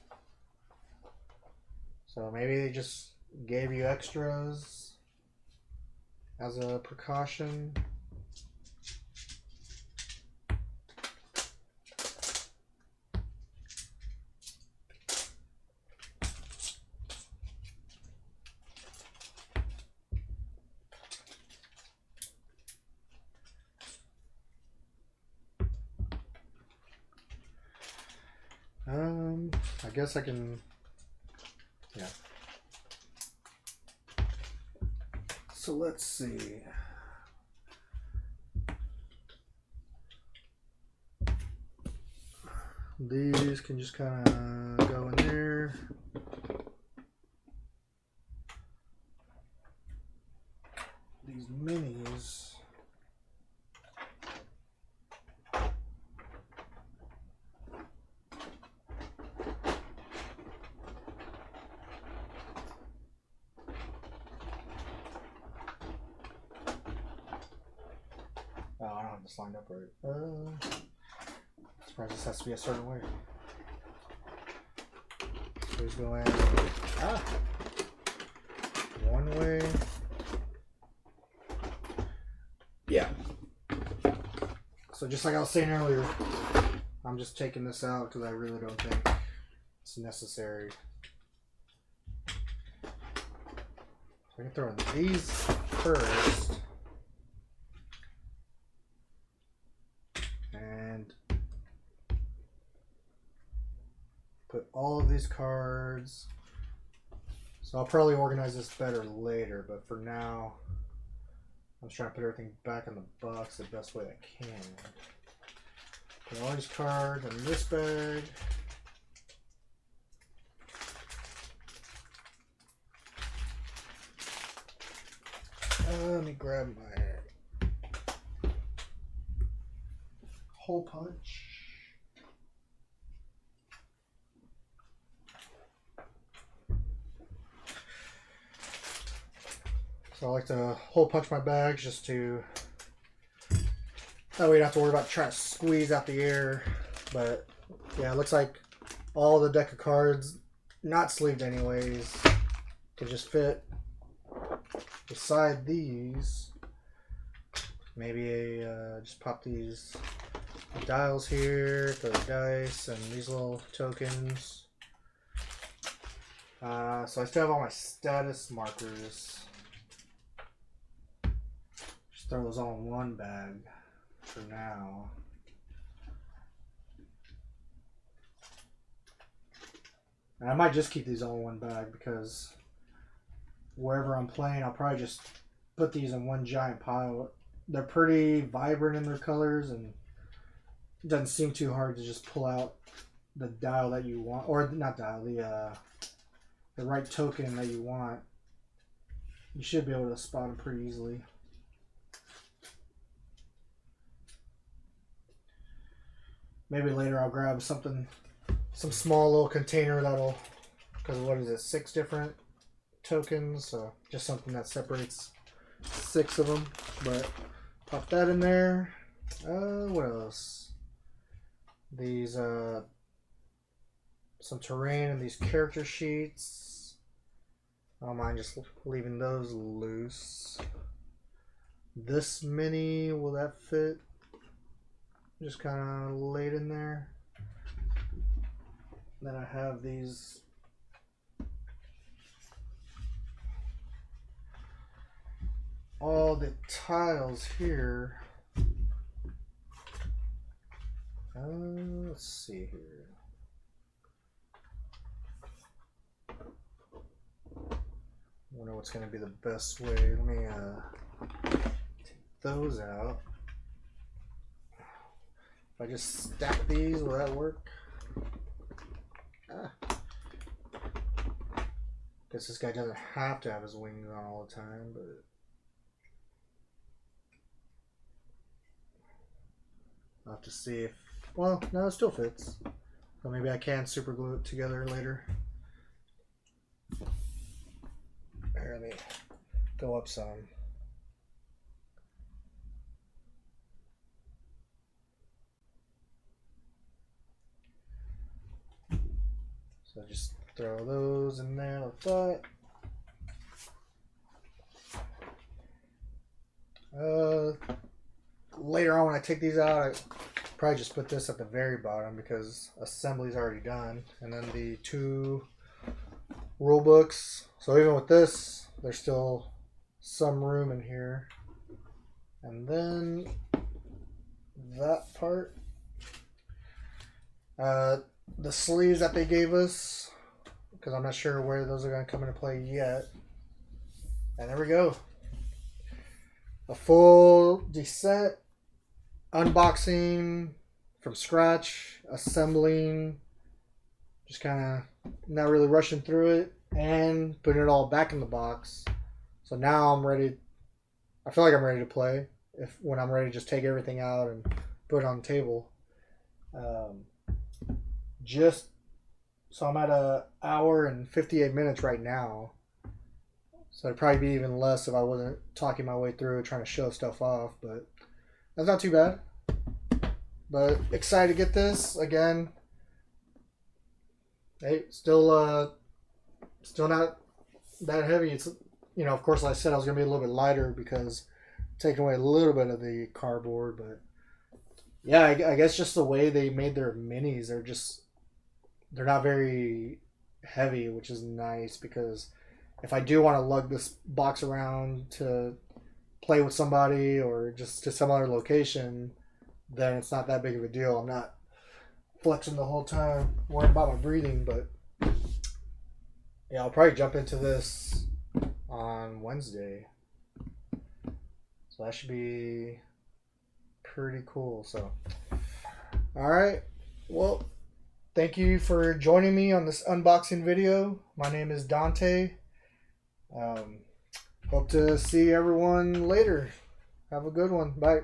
So maybe they just gave you extras as a precaution. I guess I can, yeah. So let's see. These can just kind of go in there. These minis. Oh, I don't have this lined up right. I'm surprised this has to be a certain way. So he's going one way. Yeah. So just like I was saying earlier, I'm just taking this out because I really don't think it's necessary. So I can throw in these first. And put all of these cards. So I'll probably organize this better later, but for now, I'm just trying to put everything back in the box the best way I can. Put all these cards in this bag. Let me grab my hole punch. So I like to hole punch my bags just to That way you don't have to worry about trying to squeeze out the air. But yeah, it looks like all the deck of cards, not sleeved anyways, can just fit beside these. Maybe just pop these dials here, throw the dice, and these little tokens. So I still have all my status markers. Just throw those all in one bag for now. And I might just keep these all in one bag because wherever I'm playing, I'll probably just put these in one giant pile. They're pretty vibrant in their colors, and it doesn't seem too hard to just pull out the dial that you want, or not dial, the right token that you want. You should be able to spot them pretty easily. Maybe later I'll grab something, some small little container that'll, because what is it, 6 different tokens, so just something that separates 6 of them. But pop that in there. What else? These some terrain and these character sheets. I don't mind just leaving those loose. This mini, will that fit? Just kind of laid in there. Then I have these all the tiles here. Let's see here. I wonder what's going to be the best way. Let me take those out. If I just stack these, will that work? Guess this guy doesn't have to have his wings on all the time, but I'll have to see if, well, no, it still fits. So maybe I can super glue it together later. Here, let me go up some. So just throw those in there like that. Later on when I take these out, I probably just put this at the very bottom because assembly's already done. And then the 2 rule books. So even with this, there's still some room in here. And then that part. The sleeves that they gave us, because I'm not sure where those are going to come into play yet. And there we go. A full descent, unboxing from scratch, assembling, just kind of not really rushing through it, and putting it all back in the box. So now I'm ready. I feel like I'm ready to play when I'm ready to just take everything out and put it on the table. So I'm at an hour and 58 minutes right now. So it'd probably be even less if I wasn't talking my way through trying to show stuff off, but that's not too bad. But excited to get this again. Hey, still not that heavy. It's, you know, of course, like I said, I was gonna be a little bit lighter because taking away a little bit of the cardboard, but yeah, I guess just the way they made their minis, they're not very heavy, which is nice because if I do want to lug this box around to play with somebody or just to some other location, then it's not that big of a deal. I'm not flexing the whole time, worrying about my breathing, but yeah, I'll probably jump into this on Wednesday. So that should be pretty cool. So, all right. Well, thank you for joining me on this unboxing video. My name is Dante. Hope to see everyone later. Have a good one. Bye.